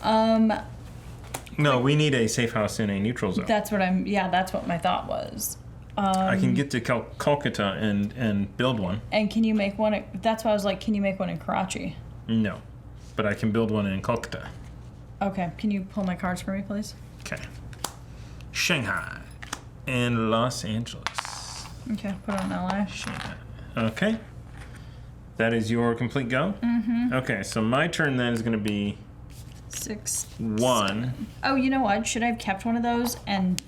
No, we need a safe house in a neutral zone. That's what my thought was. I can get to Kolkata and build one. And can you make one... That's why I was like, can you make one in Karachi? No, but I can build one in Kolkata. Okay, can you pull my cards for me, please? Okay. Shanghai and Los Angeles. Okay, put on LA. Shanghai. Okay. That is your complete go? Mm-hmm. Okay, so my turn then is going to be... 6, 1. 7. Oh, you know what? Should I have kept one of those and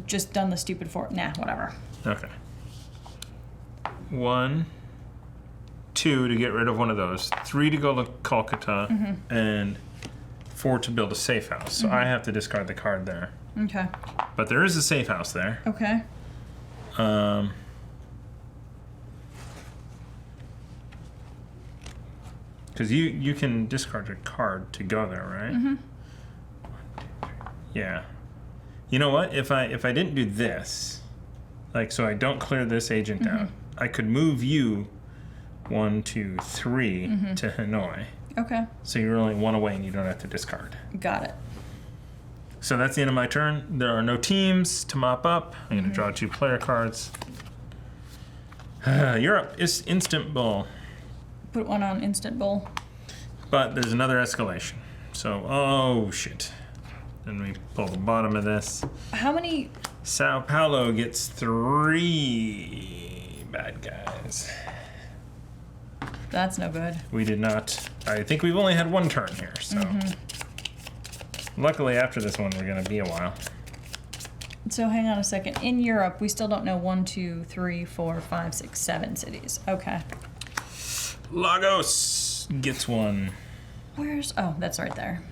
just done the stupid 4? Nah, whatever. Okay. 1, 2 to get rid of one of those. 3 to go to Kolkata. And 4 to build a safe house. So I have to discard the card there. Okay. But there is a safe house there. Okay. Because you can discard a card to go there, right? Mm-hmm. 1, 2, 3. Yeah. You know what? If I didn't do this, like, so I don't clear this agent out, I could move you 1, 2, 3 to Hanoi. Okay. So you're only 1 away and you don't have to discard. Got it. So that's the end of my turn. There are no teams to mop up. I'm going to draw 2 player cards. Europe is instant bull. Put one on instant bull. But there's another escalation. So, oh shit. Then we pull the bottom of this. How many? Sao Paulo gets 3 bad guys. That's no good. We did not. I think we've only had 1 turn here, so. Luckily, after this one, we're going to be a while. So hang on a second. In Europe, we still don't know 1, 2, 3, 4, 5, 6, 7 cities. Okay. Lagos gets 1. Where's... Oh, that's right there.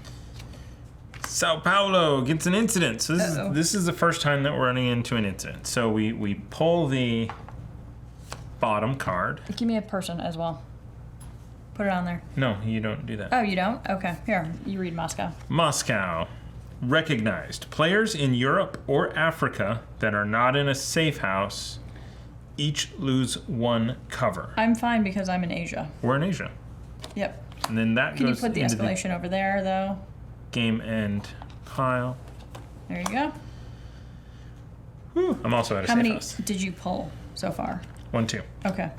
Sao Paulo gets an incident. So this is the first time that we're running into an incident. So we pull the bottom card. Give me a person as well. Put it on there. No, you don't do that. Oh, you don't? Okay. Here, you read Moscow. Moscow. Recognized. Players in Europe or Africa that are not in a safe house each lose 1 cover. I'm fine because I'm in Asia. We're in Asia. Yep. And then that Can goes you put the into escalation over there, though? Game end pile. There you go. Whew. I'm also at a How safe many house. did you pull so far? 1, 2. Okay.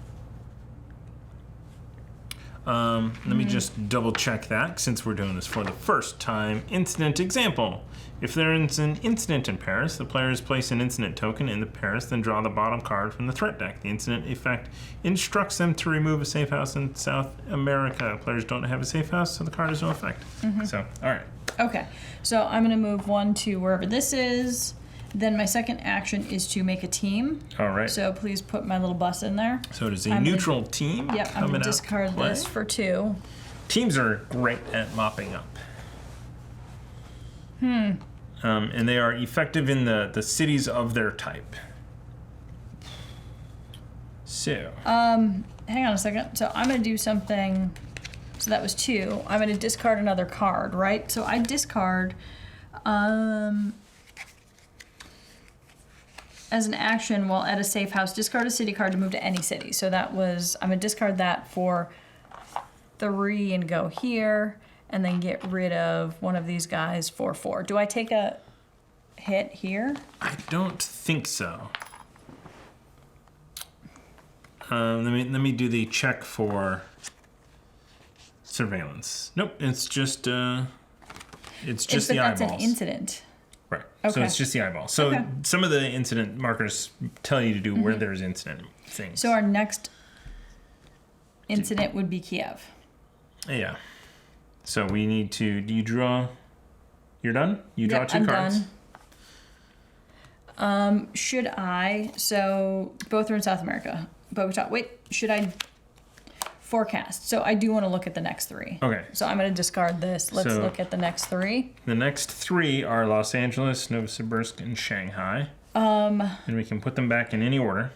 Let me just double check that since we're doing this for the first time. Incident example. If there is an incident in Paris, the players place an incident token in the Paris, then draw the bottom card from the threat deck. The incident effect instructs them to remove a safe house in South America. Players don't have a safe house, so the card has no effect. So, all right. Okay. So I'm going to move 1 to wherever this is. Then my second action is to make a team. All right. So please put my little bus in there. So it is a neutral team. Yep, I'm going to discard this for 2. Teams are great at mopping up. And they are effective in the cities of their type. So. Hang on a second. So I'm going to do something. So that was 2. I'm going to discard another card, right? So I discard... as an action, while at a safe house, discard a city card to move to any city. So that was, I'm going to discard that for 3 and go here, and then get rid of one of these guys for 4. Do I take a hit here? I don't think so. Let me do the check for surveillance. Nope, it's just the eyeballs. But that's an incident. Right. So it's just the eyeball. So some of the incident markers tell you to do where there's incident things. So our next incident would be Kiev. Yeah. So we need to... Do you draw... You're done? You draw two cards? Done. Should I... So both are in South America. Bogota. Wait, should I... Forecast. So I do want to look at the next three. Okay. So I'm going to discard this. Let's look at the next three. The next three are Los Angeles, Novosibirsk, and Shanghai. And we can put them back in any order.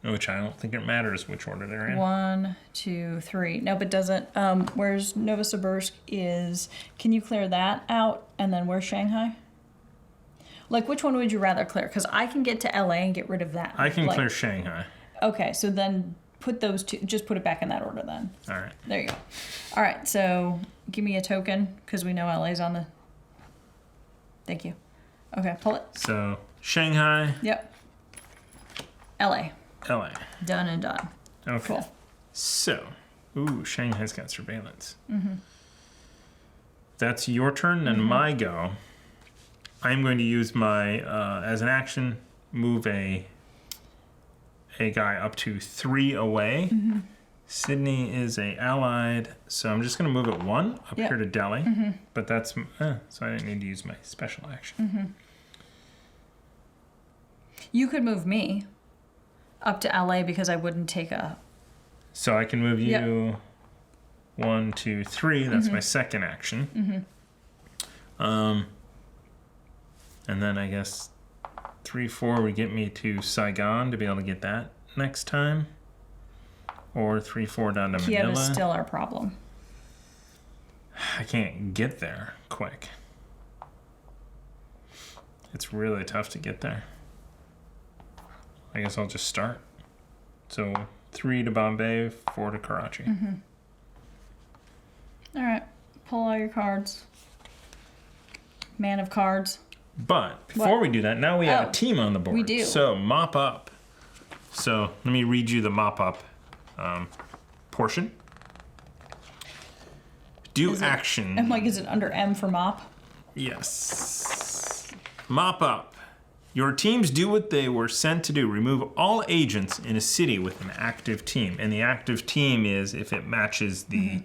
Which I don't think it matters which order they're in. 1, 2, 3. No, but doesn't. Where's Novosibirsk is... Can you clear that out? And then where's Shanghai? Like, which one would you rather clear? Because I can get to LA and get rid of that. I can clear Shanghai. Okay, so then... Put those two, just put it back in that order then. All right. There you go. All right, so give me a token because we know LA's on the... Thank you. Okay, pull it. So, Shanghai. Yep. LA. LA. Done and done. Okay. Cool. So, Shanghai's got surveillance. That's your turn, then my go. I'm going to use my, as an action, move a guy up to 3 away. Sydney is a allied, so I'm just going to move it 1 up here to Delhi. But that's so I didn't need to use my special action. You could move me up to LA because I wouldn't take a... So I can move you 1, 2, 3. That's my second action. And then I guess 3, 4 would get me to Saigon to be able to get that next time. Or 3, 4 down to Manila. Kiev is still our problem. I can't get there quick. It's really tough to get there. I guess I'll just start. So 3 to Bombay, 4 to Karachi. All right. Pull all your cards. Man of cards. But before we do that, now we have a team on the board. We do. So mop up. So let me read you the mop up portion. Action. I'm like, is it under M for mop? Yes. Mop up. Your teams do what they were sent to do. Remove all agents in a city with an active team. And the active team is if it matches the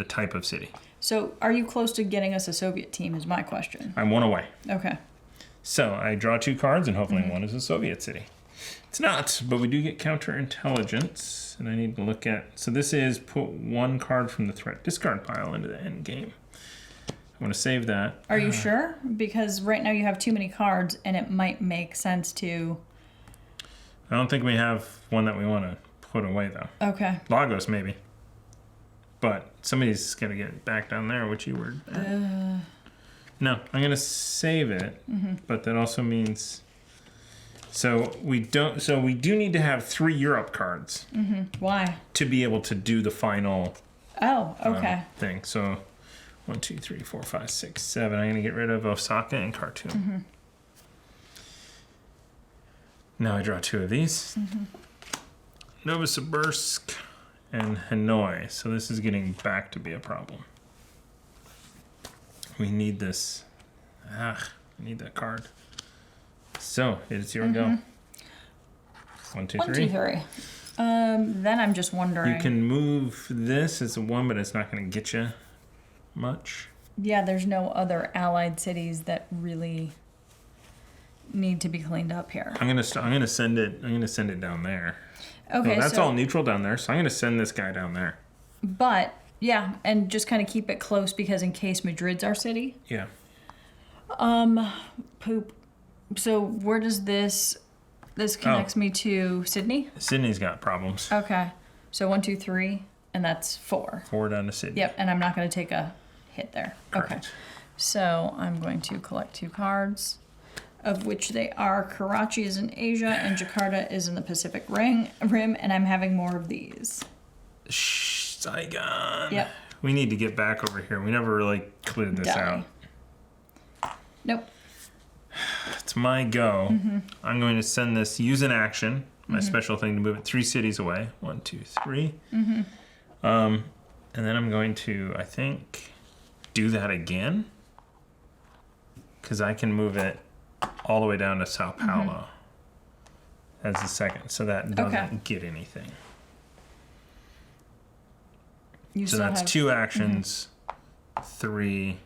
type of city. So are you close to getting us a Soviet team is my question. I'm 1 away. Okay. So I draw 2 cards and hopefully one is a Soviet city. It's not, but we do get counterintelligence. And I need to look at... So this is put 1 card from the threat discard pile into the end game. I want to save that. Are you sure? Because right now you have too many cards and it might make sense to... I don't think we have one that we want to put away, though. Okay. Lagos, maybe. But somebody's going to get back down there, which you were... No, I'm going to save it, but that also means... So we do need to have 3 Europe cards. Why? To be able to do the final... Oh, okay. Thing. So 1, 2, 3, 4, 5, 6, 7. I'm going to get rid of Osaka and Khartoum. Now I draw 2 of these. Novosibirsk and Hanoi. So this is getting back to be a problem. We need this. I need that card. So it's your go. 1, 2, 3. 1, 2, 3. Then I'm just wondering. You can move this as a 1, but it's not going to get you much. Yeah, there's no other allied cities that really need to be cleaned up here. I'm gonna send it down there. Okay, that's all neutral down there, so I'm gonna send this guy down there. But yeah, and just kind of keep it close because in case Madrid's our city. Yeah. Poop. So where does this connects me to Sydney? Sydney's got problems. Okay. So 1, 2, 3, and that's 4. 4 down to Sydney. Yep, and I'm not going to take a hit there. Correct. Okay. So I'm going to collect 2 cards, of which they are Karachi is in Asia and Jakarta is in the Pacific Rim, and I'm having more of these. Saigon. Yep. We need to get back over here. We never really cleared this out. Nope. It's my go. I'm going to send this, use an action, my special thing to move it 3 cities away. 1, 2, 3. And then I'm going to, I think, do that again. because I can move it all the way down to Sao Paulo as the second, so that doesn't get anything. So that's 2 actions, 3.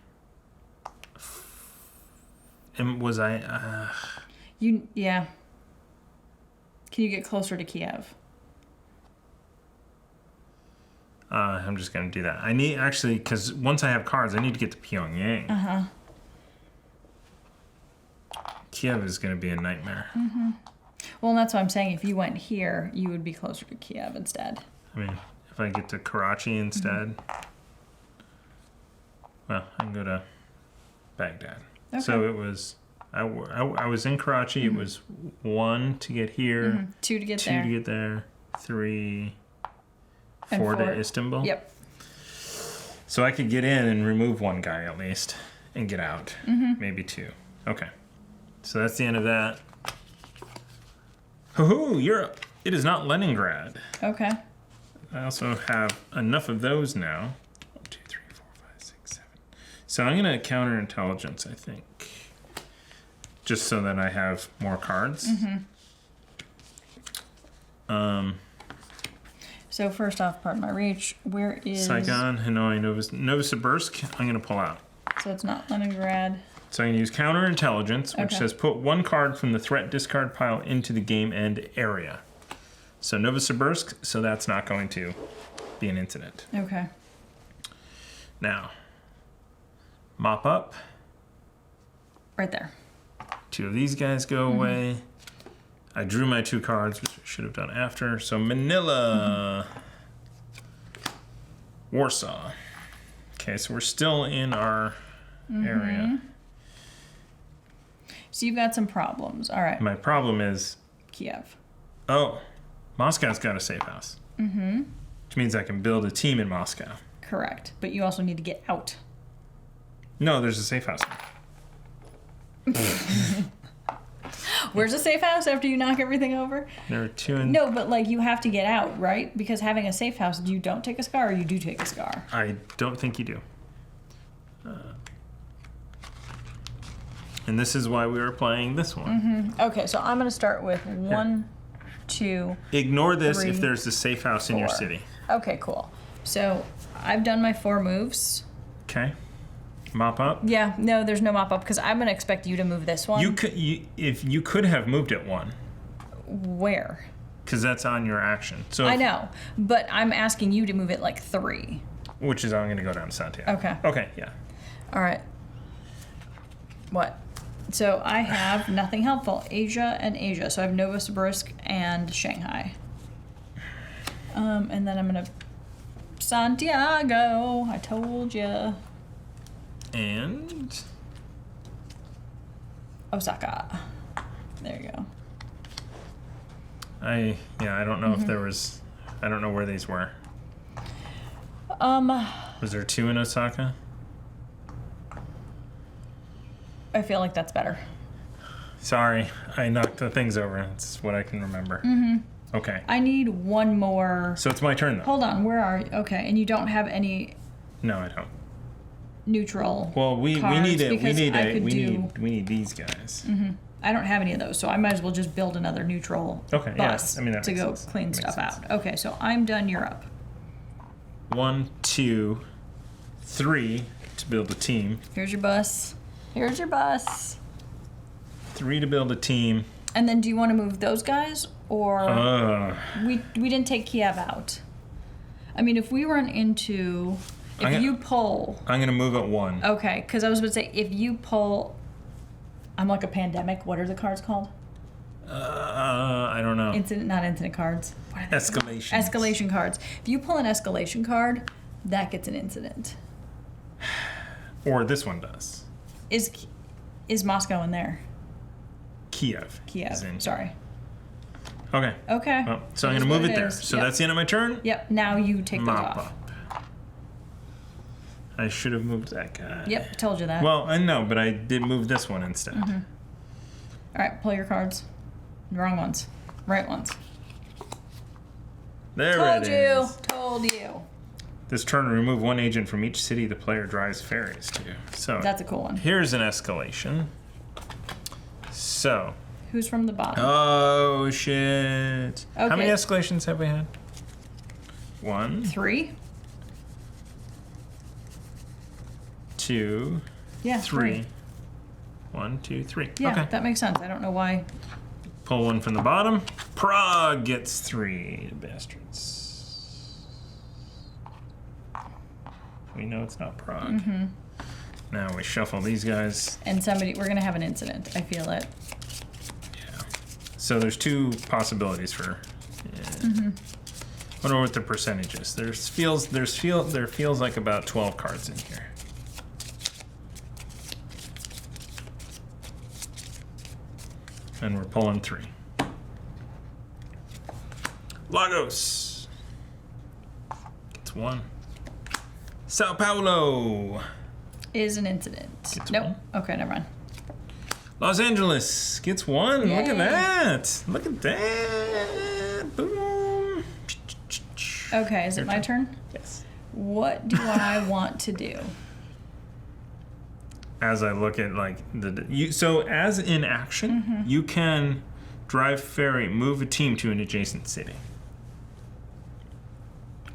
And was I? Yeah. Can you get closer to Kiev? I'm just gonna do that. I need actually, because once I have cards, I need to get to Pyongyang. Kiev is gonna be a nightmare. Well, that's what I'm saying. If you went here, you would be closer to Kiev instead. I mean, if I get to Karachi instead, well, I can go to Baghdad. Okay. So it was, I was in Karachi. It was 1 to get here, 2 to get 2 there, 2 to get there, 3, 4 to Istanbul. Yep. So I could get in and remove 1 guy at least and get out. Maybe 2. Okay. So that's the end of that. Hoo-hoo, Europe. It is not Leningrad. Okay. I also have enough of those now. 1, 2, 3, 4, 5, 6, 7. So I'm going to counterintelligence, I think. Just so that I have more cards. So first off, pardon my reach, where is... Saigon, Hanoi, Novosibirsk. I'm going to pull out. So it's not Leningrad. So I'm going to use counterintelligence, which says put 1 card from the threat discard pile into the game end area. So Novosibirsk, so that's not going to be an incident. Okay. Now, mop up. Right there. 2 of these guys go away. I drew my 2 cards, which I should have done after. So Manila. Warsaw. Okay, so we're still in our area. So you've got some problems. All right. My problem is... Kiev. Oh, Moscow's got a safe house. Which means I can build a team in Moscow. Correct. But you also need to get out. No, there's a safe house. Where's the safe house after you knock everything over? There are 2 in... No, but like you have to get out, right? Because having a safe house, you don't take a scar or you do take a scar? I don't think you do. And this is why we were playing this one. Okay, so I'm going to start with 1, 2... Ignore this 3, if there's a safe house 4. In your city. Okay, cool. So I've done my 4 moves. Okay. Mop up? Yeah, no, there's no mop up because I'm going to expect you to move this one. If you could have moved it 1. Where? Because that's on your action. So I know, but I'm asking you to move it like 3. Which is I'm going to go down to Santiago. Okay. Okay, yeah. All right. What? So I have nothing helpful. Asia and Asia. So I have Novosibirsk and Shanghai. And then I'm going to... Santiago. I told you. And... Osaka. There you go. I don't know if there was... I don't know where these were. Was there 2 in Osaka? I feel like that's better. Sorry, I knocked the things over. That's what I can remember. Okay. I need 1 more. So it's my turn, though. Hold on, where are you? Okay, and you don't have any... No, I don't. Neutral. Well, we need it. We need these guys. I don't have any of those, so I might as well just build another neutral bus that to go sense. clean stuff out. Okay, so I'm done Europe. 1, 2, 3 to build a team. Here's your bus. Here's your bus. 3 to build a team. And then do you want to move those guys? Or we didn't take Kiev out. I mean, if we run into... you pull... I'm going to move it 1. Okay, because I was about to say, if you pull... I'm like a pandemic. What are the cards called? I don't know. Not incident cards. What are they? Escalation. Escalation cards. If you pull an escalation card, that gets an incident. Or this one does. Is Moscow in there? Kiev. Kiev. Is in. Sorry. Okay. Okay. Well, so I'm going to move it there. So that's the end of my turn? Yep. Now you take those Mop off. up. I should have moved that guy. Yep, told you that. Well, I know, but I did move this one instead. All right, pull your cards. Wrong ones. Right ones. There it is. Told you. This turn, remove one agent from each city the player drives ferries to. So That's a cool one. here's an escalation. So. Who's from the bottom? Oh, shit. Okay. How many escalations have we had? 1. 3? 2. Yeah, 3. 1, 2, 3. Yeah, Okay. that makes sense. I don't know why. Pull one from the bottom. Prague gets 3. Bastards. We know it's not Prague. Mm-hmm. Now we shuffle these guys. And we're going to have an incident. I feel it. Yeah. So there's 2 possibilities for. Yeah. Mm-hmm. Wonder what the percentage is. There feels like about 12 cards in here. And we're pulling 3. Lagos. It's 1. Sao Paulo. Is an incident. Nope. 1. Okay, never mind. Los Angeles gets 1. Yay. Look at that. Look at that. Boom. Okay, is it my turn? Yes. What do I want to do? As I look at like so as in action, you can drive ferry, move a team to an adjacent city.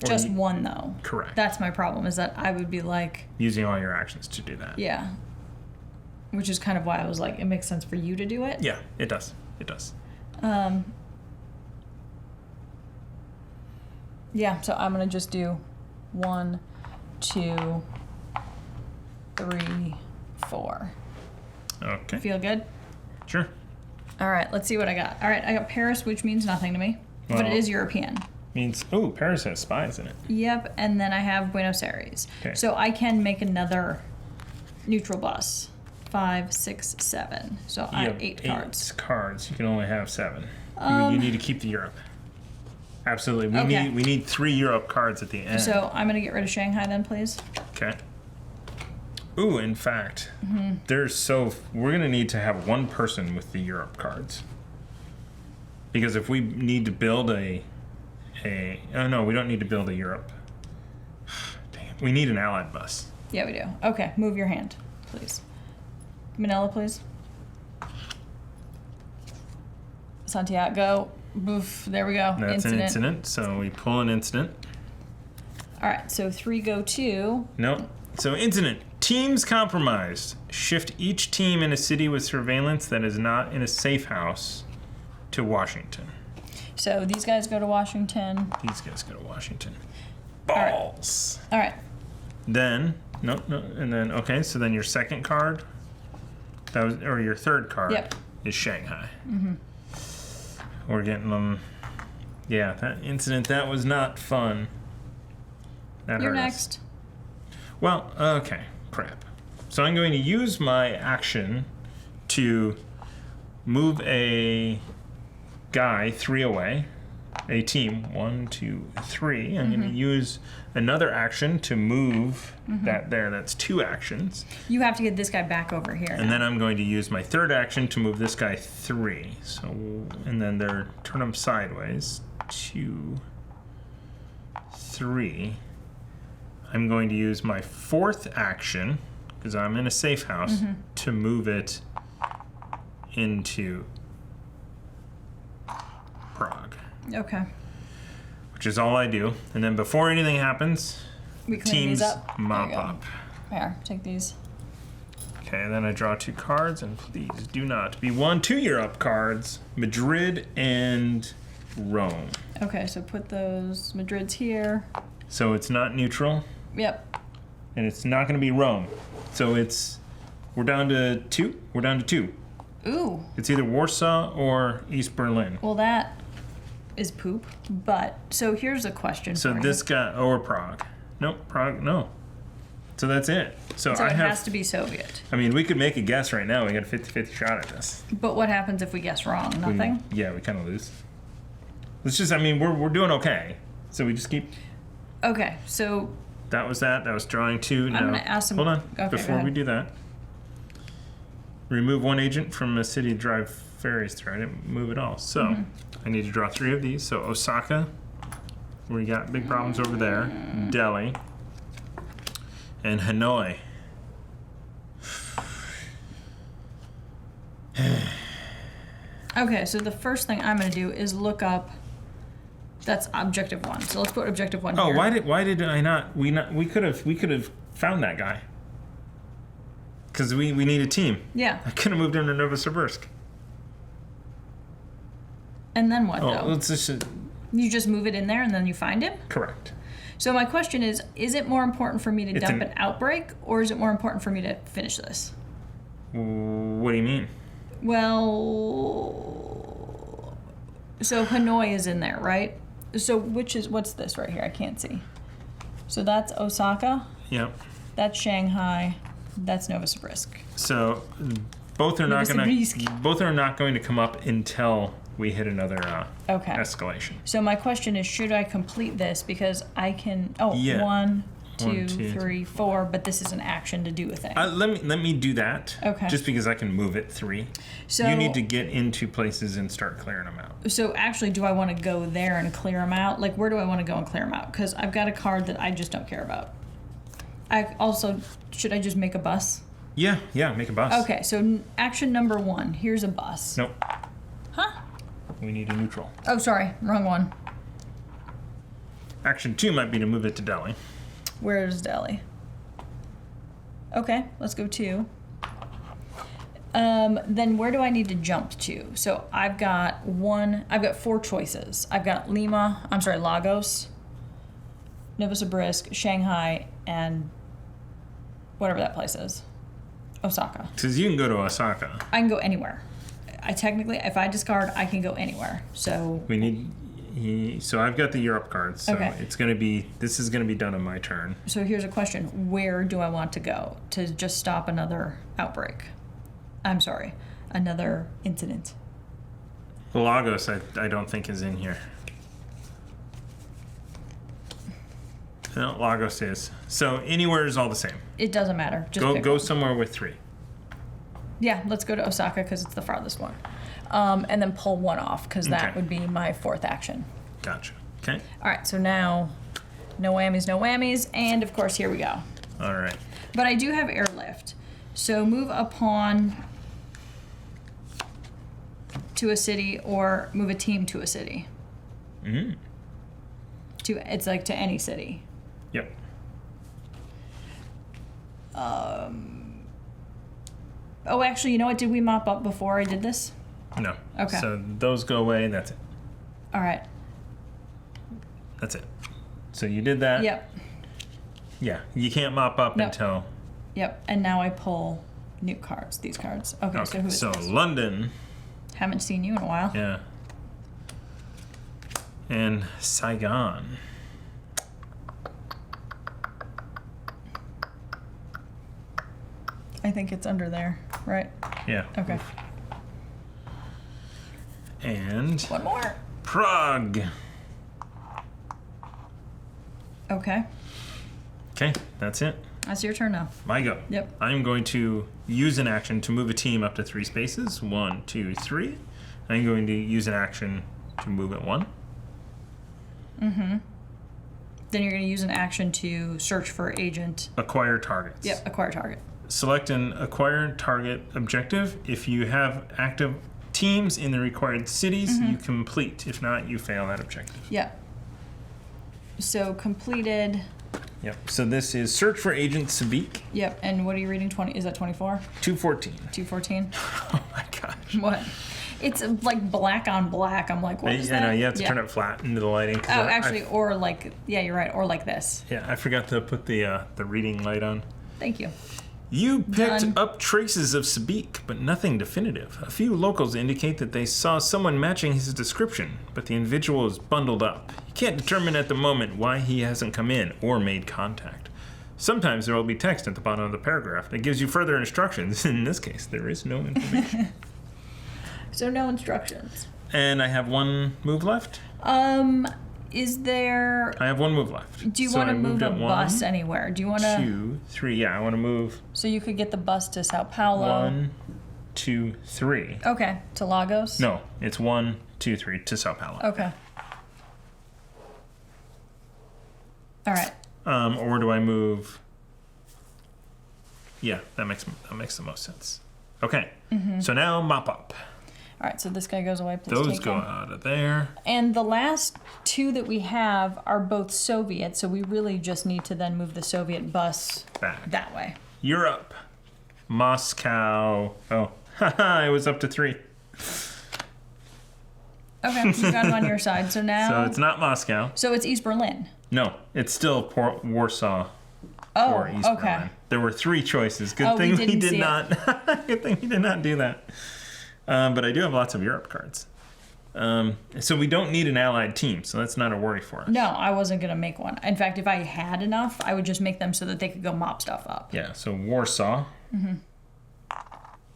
Just one though. Correct. That's my problem. Is that I would be like Using all your actions to do that. yeah, which is kind of why I was like, it makes sense for you to do it. Yeah, it does. It does. Yeah. So I'm gonna just do 1, 2, 3, 4. Okay. Feel good? Sure. All right, let's see what I got. All right, I got Paris, which means nothing to me, but it Well- is European. Means Paris has spies in it. Yep, and then I have Buenos Aires. Okay. So I can make another neutral bus. 5, 6, 7. So I have 8 cards. 8 cards. You can only have 7. You need to keep the Europe. Absolutely. We need 3 Europe cards at the end. So I'm gonna get rid of Shanghai then, please. Okay. Ooh, in fact, we're gonna need to have 1 person with the Europe cards. Because if we need to build oh no, we don't need to build a Europe. Damn, we need an allied bus. Yeah, we do. Okay, move your hand, please. Manila, please. Santiago. Oof, there we go. That's an incident, so we pull an incident. All right, so 3 go to. Nope. So incident. Teams compromised. Shift each team in a city with surveillance that is not in a safe house to Washington. So these guys go to Washington. These guys go to Washington. Balls. All right. Then, no, and then, okay, so then your second card, or your third card is Shanghai. Mm-hmm. We're getting them, yeah, that incident, that was not fun. That You're hurt next. us. Well, okay, crap. So I'm going to use my action to move a guy 3 away, a team 1, 2, 3. I'm going to use another action to move that there. That's 2 actions. You have to get this guy back over here. And then I'm going to use my third action to move this guy 3. So, and then turn them sideways. 2, 3. I'm going to use my 4th action, because I'm in a safe house, to move it into Prague. Okay. Which is all I do. And then before anything happens, We clean teams these up. mop There you go. up. Here, take these. Okay, and then I draw 2 cards, and please do not be 2 Europe cards, Madrid and Rome. Okay, so put those Madrids here. So it's not neutral, Yep. and it's not going to be Rome. So we're down to 2. We're down to 2. Ooh. It's either Warsaw or East Berlin. Well, that is poop. But so here's a question. So for this you. guy, or Prague. Nope, Prague, no. So that's it. So So I it have, has to be Soviet. I mean, we could make a guess right now. We got a 50-50 shot at this. But what happens if we guess wrong? Nothing. We kind of lose. Let's just, I mean, we're doing okay. So we just keep. Okay, so That was that. That was drawing 2. I'm gonna ask some. Hold on. Okay, go Before we ahead. do that, remove 1 agent from a city to drive ferries through. I didn't move it all. So Mm-hmm. I need to draw 3 of these. So Osaka We got big problems over there. Delhi. And Hanoi. Okay, so the first thing I'm going to do is look up. That's objective 1. So let's put objective 1 here. Oh, why did I not? We could have found that guy. Because we need a team. Yeah. I could have moved him to Novosibirsk. And then what, though? Let's just... You just move it in there and then you find him? Correct. So my question is it more important for me to dump an outbreak, or is it more important for me to finish this? What do you mean? Well, so Hanoi is in there, right? So what's this right here? I can't see. So that's Osaka. Yep. That's Shanghai. That's Novosibirsk. So both are not going to come up until we hit another escalation. So my question is, should I complete this because I can? Oh, yeah. 1, 2, 3, 4. But this is an action to do a thing. Let me do that. Okay. Just because I can move it 3. So you need to get into places and start clearing them out. So actually, do I want to go there and clear them out? Like, where do I want to go and clear them out? Because I've got a card that I just don't care about. Should I just make a bus? Yeah, make a bus. Okay, so action number 1. Here's a bus. Nope. Huh? We need a neutral. Oh, sorry, wrong one. Action 2 might be to move it to Delhi. Where's Delhi? Okay, let's go 2. Then where do I need to jump to? So I've got 4 choices. I've got Lagos, Novosibirsk, Shanghai, and whatever that place is. Osaka. Because you can go to Osaka. I can go anywhere. If I discard, I can go anywhere. So we need. So I've got the Europe cards. So okay. This is gonna be done on my turn. So here's a question: where do I want to go to just stop another outbreak? I'm sorry, another incident. Lagos, I don't think is in here. No, Lagos is. So anywhere is all the same. It doesn't matter. Just go somewhere with 3. Yeah, let's go to Osaka because it's the farthest one. And then pull 1 off because that would be my 4th action. Gotcha. Okay. All right, so now no whammies, and of course, here we go. All right. But I do have airlift. So move a pawn to a city or move a team to a city. Mm-hmm. It's like to any city. Yep. Oh, actually, you know what? Did we mop up before I did this? No. Okay. So those go away. That's it. All right. That's it. So you did that. Yep. Yeah. You can't mop up until. Yep. And now I pull new cards. These cards. Okay. So who is this? London. Haven't seen you in a while. Yeah. And Saigon. I think it's under there, right? Yeah. Okay. And one more. Prague. Okay. Okay, that's it. That's your turn now. My go. Yep. I'm going to use an action to move a team up to 3 spaces. 1, 2, 3. I'm going to use an action to move it 1. Mm-hmm. Then you're going to use an action to search for agent. Acquire targets. Yep, acquire target. Select an acquire target objective. If you have active teams in the required cities, you complete. If not, you fail that objective. Yep. So completed. Yep. So this is search for agent Sabik. Yep. And what are you reading? 20? Is that 24? 214. 214. Oh my gosh. What? It's like black on black. I'm like, what is that? I know, you have to turn it flat into the lighting. Oh, actually, or like, yeah, you're right. Or like this. Yeah, I forgot to put the reading light on. Thank you. You picked up traces of Sabik, but nothing definitive. A few locals indicate that they saw someone matching his description, but the individual is bundled up. You can't determine at the moment why he hasn't come in or made contact. Sometimes there will be text at the bottom of the paragraph that gives you further instructions. In this case, there is no information. So no instructions. And I have 1 move left? Is there... I have 1 move left. Do you want to move a bus anywhere? Do you want to... 2, 3. Yeah, I want to move... So you could get the bus to Sao Paulo. 1, 2, 3. Okay. To Lagos? No, it's 1, 2, 3 to Sao Paulo. Okay. All right. Or do I move? Yeah, that makes the most sense. Okay. So now mop up. All right, so this guy goes away. Please Those take go him. out of there. And the last two that we have are both Soviet, so we really just need to then move the Soviet bus Back. that way. Europe. Moscow. Oh, haha, it was up to 3. Okay, you got him on your side. So now... So it's not Moscow. So it's East Berlin. No, it's still Warsaw. Oh, Or East okay. Berlin. There were 3 choices. Good Oh, thing we we didn't did see not. Good thing we did not do that. But I do have lots of Europe cards. So we don't need an allied team, so that's not a worry for us. No, I wasn't going to make one. In fact, if I had enough, I would just make them so that they could go mop stuff up. Yeah, so Warsaw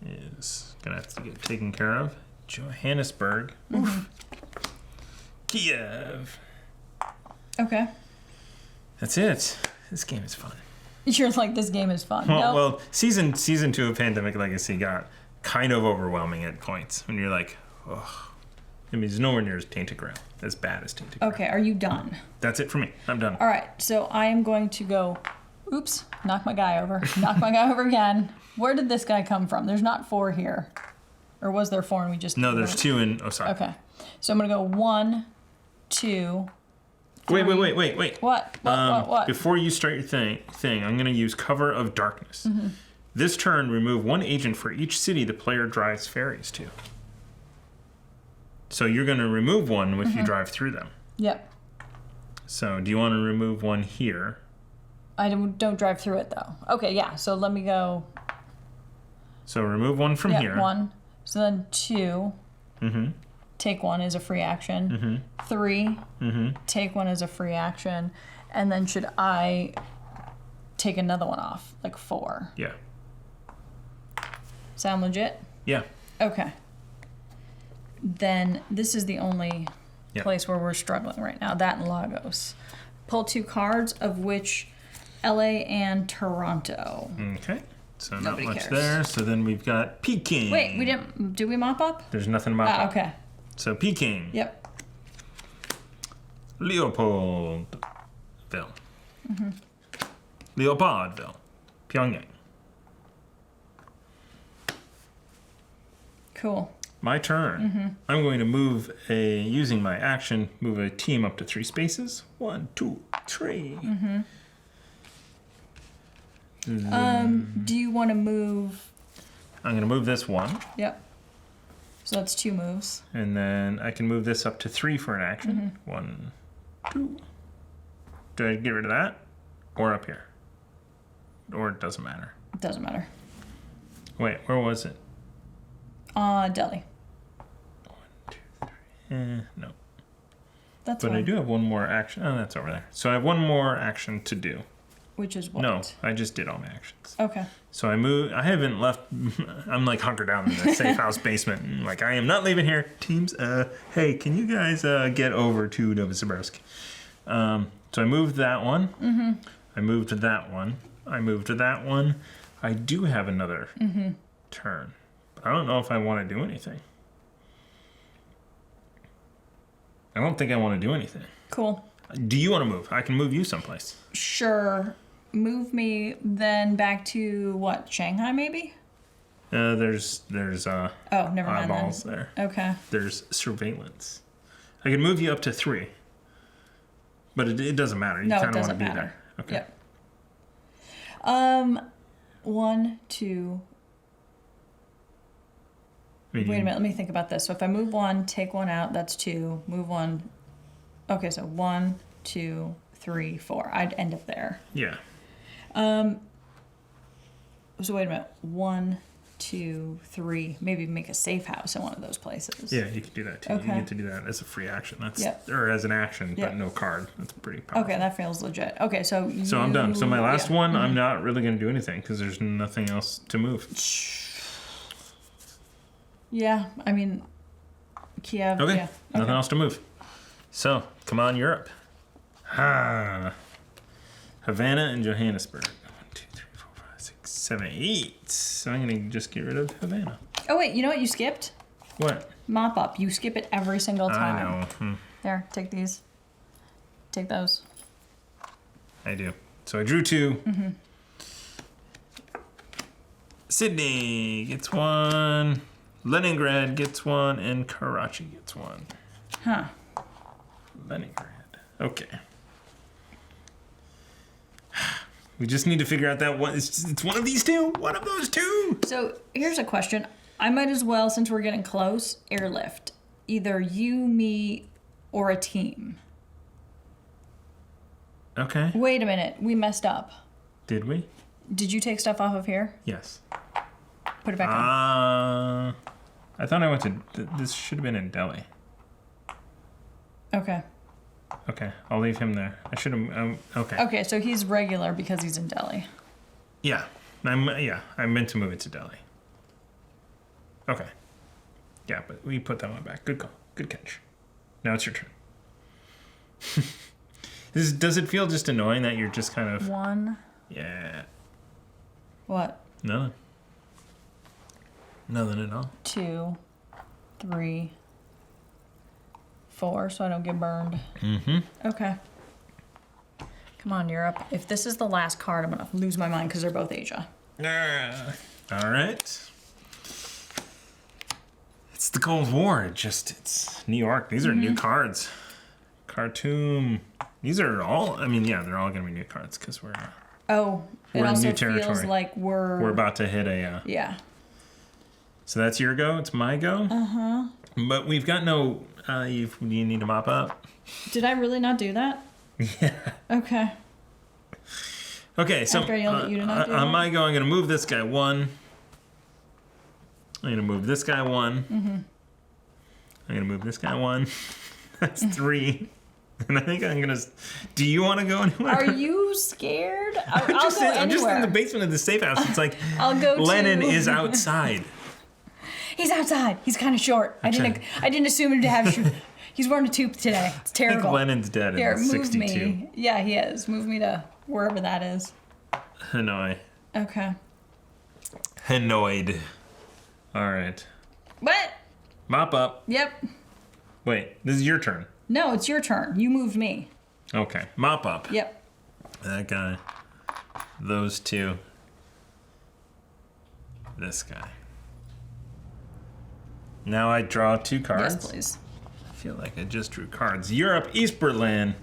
is going to have to get taken care of. Johannesburg. Oof. Kiev. Okay. That's it. This game is fun. You're like, this game is fun. Well, season 2 of Pandemic Legacy got kind of overwhelming at points when you're like, oh. I mean, it's nowhere near as Tainted Grail, as bad as Tainted Grail. Okay, are you done? That's it for me. I'm done. All right, so I am going to go, oops, knock my guy over. Knock my guy over again. Where did this guy come from? There's not 4 here. Or was there 4 and we just... No, there's 2 in... Oh, sorry. Okay. So I'm going to go 1, 2... 3. Wait. What? Before you start your thing, I'm going to use Cover of Darkness. This turn, remove 1 agent for each city the player drives ferries to. So you're going to remove 1 if you drive through them. Yep. So do you want to remove 1 here? I don't drive through it, though. Okay, yeah, so let me go... So remove 1 from here. 1. So then 2. Take 1 as a free action. 3. Take 1 as a free action. And then should I take another one off? Like 4. Yeah. Sound legit? Yeah. Okay. Then this is the only place where we're struggling right now. That and Lagos. Pull 2 cards, of which LA and Toronto. Okay. So Nobody not much cares. there. So then we've got Peking. Wait, we didn't... Did we mop up? There's nothing to mop up. Okay. So Peking. Yep. Leopoldville. Leopoldville. Pyongyang. Cool. My turn. I'm going to move using my action, move a team up to 3 spaces. 1, 2, 3. Do you want to move... I'm going to move this 1. Yep. So that's 2 moves. And then I can move this up to 3 for an action. 1, 2. Do I get rid of that? Or up here? Or it doesn't matter? It doesn't matter. Wait, where was it? Delhi. 1, 2, 3. No. That's But fine. I do have 1 more action. Oh, that's over there. So I have 1 more action to do. Which is what? No, I just did all my actions. Okay. So I moved. I haven't left. I'm like hunkered down in the safe house basement. And like, I am not leaving here. Teams, hey, can you guys get over to Novosibirsk? So I moved that one. I moved to that one. I moved to that one. I do have another turn. But I don't know if I want to do anything. I don't think I want to do anything. Cool. Do you want to move? I can move you someplace. Sure. Move me then back to what? Shanghai, maybe? There's Oh, never mind eyeballs then. there. Okay. There's surveillance. I can move you up to 3. But it doesn't matter. You No, it kind of want to doesn't be matter. there. Okay. Yep. 1, 2. Wait a minute. Let me think about this. So if I move 1, take 1 out, that's 2. Move 1. Okay, so 1, 2, 3, 4. I'd end up there. Yeah. So wait a minute. 1, 2, 3. Maybe make a safe house in one of those places. Yeah, you can do that too. Okay. You get to do that as a free action. That's Yep. or as an action, Yep. but no card. That's pretty powerful. Okay, that feels legit. Okay, so So I'm done. So my last yeah. one, I'm not really going to do anything because there's nothing else to move. Yeah, I mean, Kiev. Okay. Yeah. Nothing else to move. So come on, Europe. Havana and Johannesburg. 1, 2, 3, 4, 5, 6, 7, 8. So I'm going to just get rid of Havana. Oh wait, you know what you skipped? What? Mop up. You skip it every single time. I know. There, take these. Take those. I do. So I drew 2. Mm-hmm. Sydney gets 1. Leningrad gets 1. And Karachi gets 1. Huh. Leningrad. Okay. We just need to figure out that one. It's one of these two. One of those two. So here's a question. I might as well, since we're getting close, airlift. Either you, me, or a team. Okay. Wait a minute. We messed up. Did we? Did you take stuff off of here? Yes. Put it back on. I thought I went to... This should have been in Delhi. Okay. Okay, I'll leave him there. I should have... okay. Okay, so he's regular because he's in Delhi. Yeah. I meant to move it to Delhi. Okay. Yeah, but we put that one back. Good call. Good catch. Now it's your turn. Does it feel just annoying that you're just kind of... 1. Yeah. What? Nothing. Nothing at all. 2, 3, 4, so I don't get burned. Mm-hmm. Okay. Come on, Europe. If this is the last card, I'm going to lose my mind because they're both Asia. All right. It's the Cold War. It's New York. These are new cards. Khartoum. These are all, they're all going to be new cards because we're It in also new territory. feels like we're about to hit a... Yeah. So that's your go. It's my go. Uh-huh. But we've got no... you need to mop up. Did I really not do that? Yeah. Okay. Okay, so After I yelled at you to not do on that? my go, I'm going to move this guy 1. I'm going to move this guy 1. Mm-hmm. I'm going to move this guy 1. That's 3. And I think I'm going to... Do you want to go anywhere? Are you scared? I'll go I'm just in anywhere. the basement of the safe house. It's like I'll go Lennon to... is outside. He's outside. He's kind of short. I didn't assume him to have... He's wearing a tooth today. It's I terrible. think Lennon's dead Here, in move 62. me. Yeah, he is. Move me to wherever that is. Hanoi. Okay. Hanoi. All right. What? Mop up. Yep. Wait, this is your turn. No, it's your turn. You moved me. Okay. Mop up. Yep. That guy. Those two. This guy. Now I draw 2 cards. Yes, please. I feel like I just drew cards. Europe, East Berlin.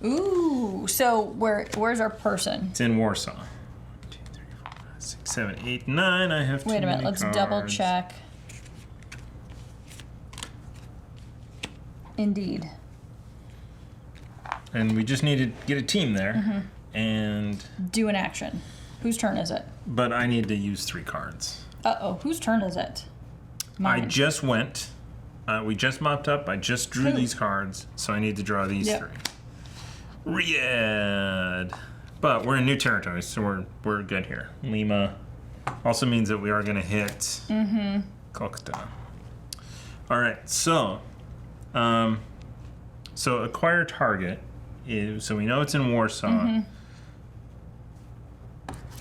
Ooh, so where's our person? It's in Warsaw. 1, 2, 3, 4, 5, 6, 7, 8, 9. I have Wait a minute. Let's double check. Indeed. And we just need to get a team there. Mm-hmm. And... Do an action. Whose turn is it? But I need to use 3 cards. Uh-oh. Whose turn is it? Mine. I just went. We just mopped up. I just drew these cards. So I need to draw these 3. Red. But we're in new territory, so we're good here. Lima also means that we are going to hit Koch. All right, so acquire target is, so we know it's in Warsaw.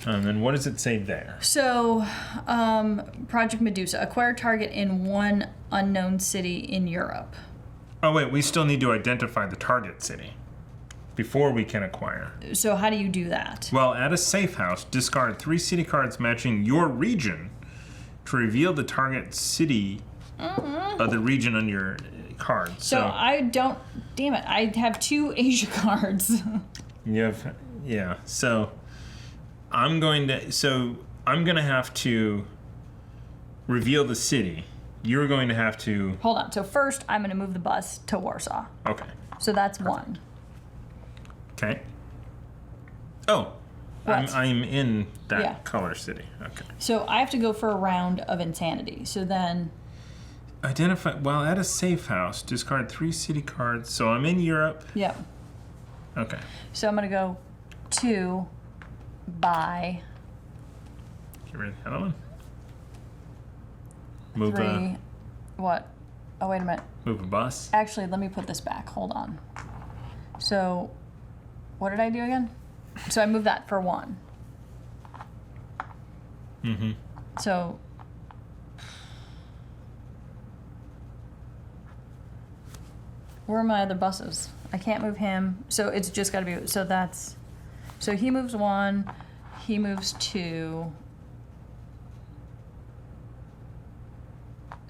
And then what does it say there? So, Project Medusa. Acquire target in 1 unknown city in Europe. Oh wait, we still need to identify the target city before we can acquire. So how do you do that? Well, at a safe house, discard 3 city cards matching your region to reveal the target city of the region on your card. So I don't... Damn it. I have 2 Asia cards. You have... Yeah. So I'm going to have to reveal the city. You're going to have to... Hold on. So first, I'm going to move the bus to Warsaw. Okay. So that's 1. Okay. Oh. What? I'm in that color city. Okay. So I have to go for a round of insanity. So then... Identify... Well, at a safe house, discard 3 city cards. So I'm in Europe. Yep. Okay. So I'm going to go 2 by... Get rid of the other one. Move 3... What? Oh, wait a minute. Move a bus. Actually, let me put this back. Hold on. So, what did I do again? So I moved that for 1. Mm-hmm. So... Where are my other buses? I can't move him. So it's just got to be... So that's So he moves 1. He moves 2.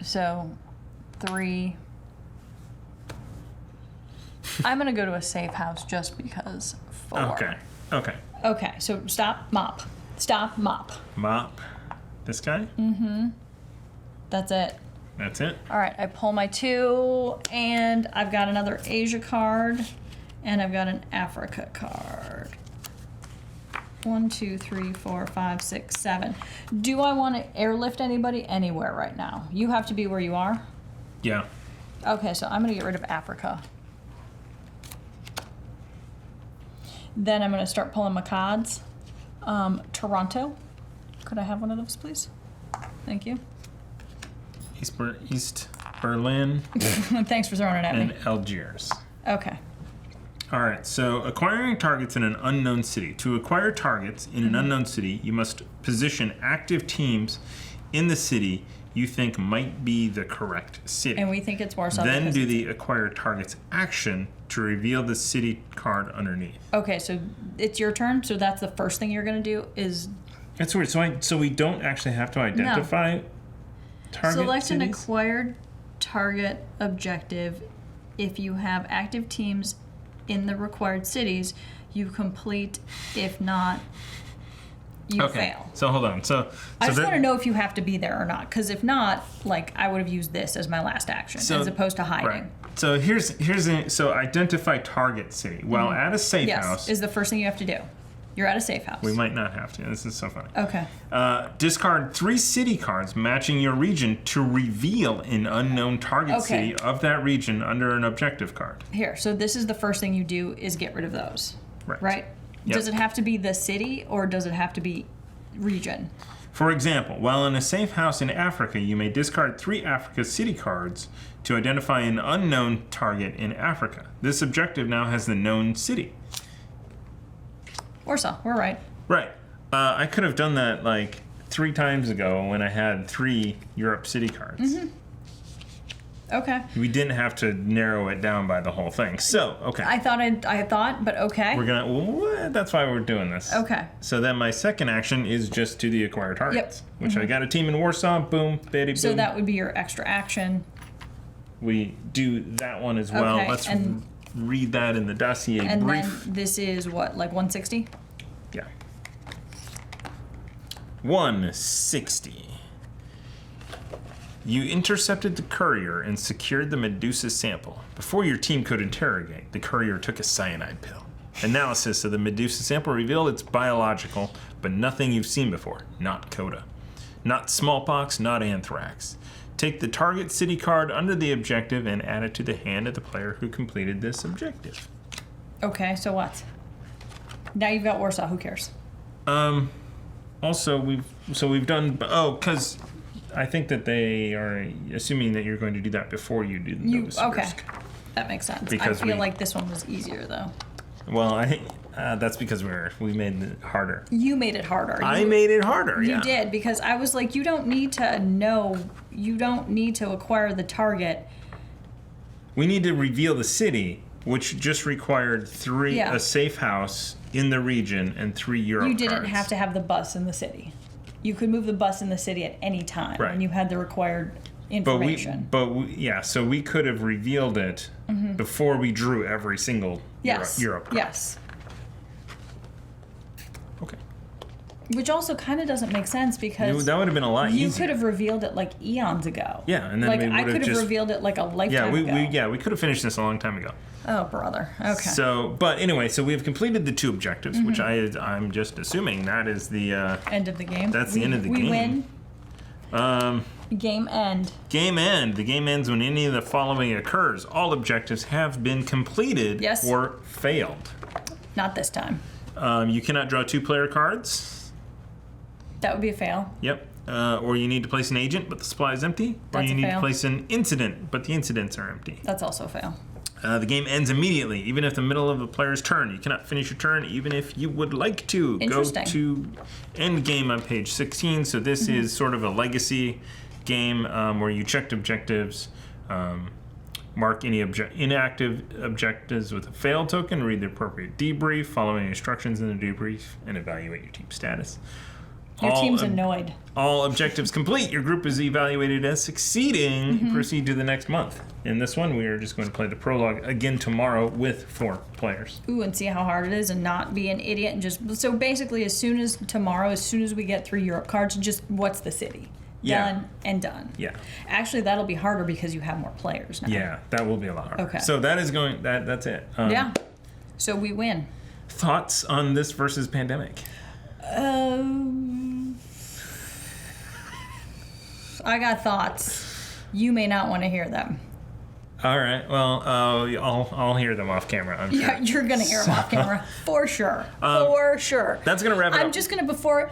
So 3. I'm going to go to a safe house just because 4. Okay. Okay, so stop, mop. Stop, mop. Mop. This guy? Mm-hmm. That's it. That's it? All right, I pull my 2, and I've got another Asia card, and I've got an Africa card. 1, 2, 3, 4, 5, 6, 7. Do I want to airlift anybody anywhere right now? You have to be where you are? Yeah. Okay, so I'm going to get rid of Africa. Then I'm going to start pulling my cards. Toronto. Could I have one of those, please? Thank you. East Berlin. Thanks for throwing it at and me. Algiers. Okay. All right, so acquiring targets in an unknown city. To acquire targets in an unknown city, you must position active teams in the city you think might be the correct city. And we think it's Warsaw. Then do the acquire targets action to reveal the city card underneath. Okay, so it's your turn. So that's the first thing you're going to do is... That's weird. So we don't actually have to identify target Select cities? an acquired target objective. If you have active teams in the required cities, you complete. If not, you fail. So hold on. So I just want to know if you have to be there or not. Because if not, like, I would have used this as my last action as opposed to hiding. Right. So so identify target city. Well, at a safe house is the first thing you have to do. You're at a safe house. We might not have to. This is so funny. Okay. Discard 3 city cards matching your region to reveal an unknown target city of that region under an objective card. Here, so this is the first thing you do is get rid of those. Right? Yep. Does it have to be the city or does it have to be region? For example, while in a safe house in Africa, you may discard 3 Africa city cards to identify an unknown target in Africa. This objective now has the known city. Warsaw, we're right. Right. I could have done that like 3 times ago when I had 3 Europe city cards. Mm-hmm. Okay. We didn't have to narrow it down by the whole thing. So, okay. I thought, but okay. We're gonna. That's why we're doing this. Okay. So then my second action is just to the acquire targets, which I got a team in Warsaw. Boom, bitty, boom. So that would be your extra action. We do that one as well. Okay, Let's read that in the dossier and brief. then this is what, like 160? Yeah. 160. You intercepted the courier and secured the Medusa sample. Before your team could interrogate, the courier took a cyanide pill. Analysis of the Medusa sample revealed it's biological, but nothing you've seen before. Not coda. Not smallpox, not anthrax. Take the target city card under the objective and add it to the hand of the player who completed this objective. Okay, so what? Now you've got Warsaw, who cares? Also, we've done, because I think that they are assuming that you're going to do that before you do the notice of risk. That makes sense. Because I feel like this one was easier, though. Well, that's because we made it harder. You made it harder. I made it harder, You did, because I was like, you don't need to acquire the target. We need to reveal the city, which just required 3, a safe house in the region, and 3 Euro You didn't cards. have to have the bus in the city. You could move the bus in the city at any time, and you had the required information. So we could have revealed it before we drew every single Euro card. Yes. Okay. Which also kind of doesn't make sense because that would have been a lot easier. You could have revealed it like eons ago. Yeah, and then like we I could have just revealed it like a lifetime ago. we could have finished this a long time ago. Oh, brother. Okay. So, but anyway, so we have completed the 2 objectives, which I'm just assuming that is the end of the game. That's the end of the game. We win. Game end. Game end. The game ends when any of the following occurs. All objectives have been completed or failed. Not this time. You cannot draw 2 player cards. That would be a fail. Yep. Or you need to place an agent, but the supply is empty. That's or you a need fail. to place an incident, but the incidents are empty. That's also a fail. The game ends immediately, even if the middle of the player's turn. You cannot finish your turn, even if you would like to. Go to end game on page 16. So this is sort of a legacy game where you checked objectives. Mark any inactive objectives with a fail token, read the appropriate debrief, follow any instructions in the debrief, and evaluate your team status. Your team's annoyed. All objectives complete. Your group is evaluated as succeeding. Proceed to the next month. In this one, we are just going to play the prologue again tomorrow with 4 players. Ooh, and see how hard it is and not be an idiot. And just so basically, as soon as we get 3 Europe cards, just what's the city? Yeah. Done and done. Yeah. Actually, that'll be harder because you have more players now. Yeah, that will be a lot harder. Okay. So that is going. That's it. Yeah. So we win. Thoughts on this versus pandemic? I got thoughts. You may not want to hear them. All right. Well, I'll hear them off camera. I'm sure. Yeah, you're gonna hear them off camera for sure. For sure. That's gonna wrap it up. I'm just gonna before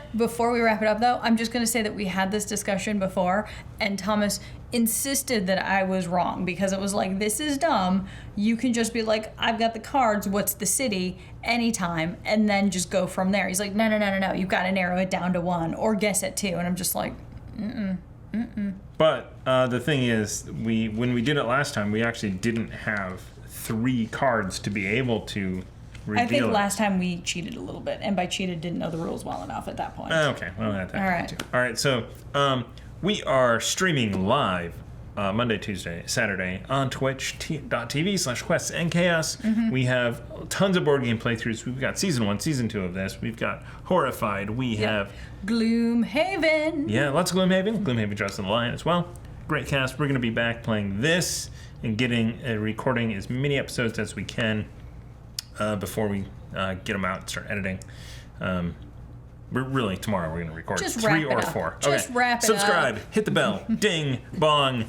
we wrap it up though, I'm just gonna say that we had this discussion before, and Thomas insisted that I was wrong because it was like, this is dumb. You can just be like, I've got the cards. What's the city? Anytime, and then just go from there. He's like, no. You've got to narrow it down to 1 or guess at 2, and I'm just like, But the thing is, when we did it last time, we actually didn't have 3 cards to be able to reveal I think it. last time we cheated a little bit, and by cheated, didn't know the rules well enough at that point. Okay, well, that All right. too. All right, so we are streaming live Monday, Tuesday, Saturday on twitch.tv/quests and chaos. We have tons of board game playthroughs. We've got season 1, season 2 of this. We've got Horrified. We have Gloomhaven. Yeah, lots of Gloomhaven. Gloomhaven Trust in the Lion as well. Great cast. We're going to be back playing this and recording as many episodes as we can before we get them out and start editing. Tomorrow we're going to record Just 3 or wrap it up. 4. Just wrap it Subscribe, up. hit the bell, ding, bong.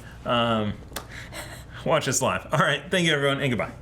Watch us live. All right, thank you everyone, and goodbye.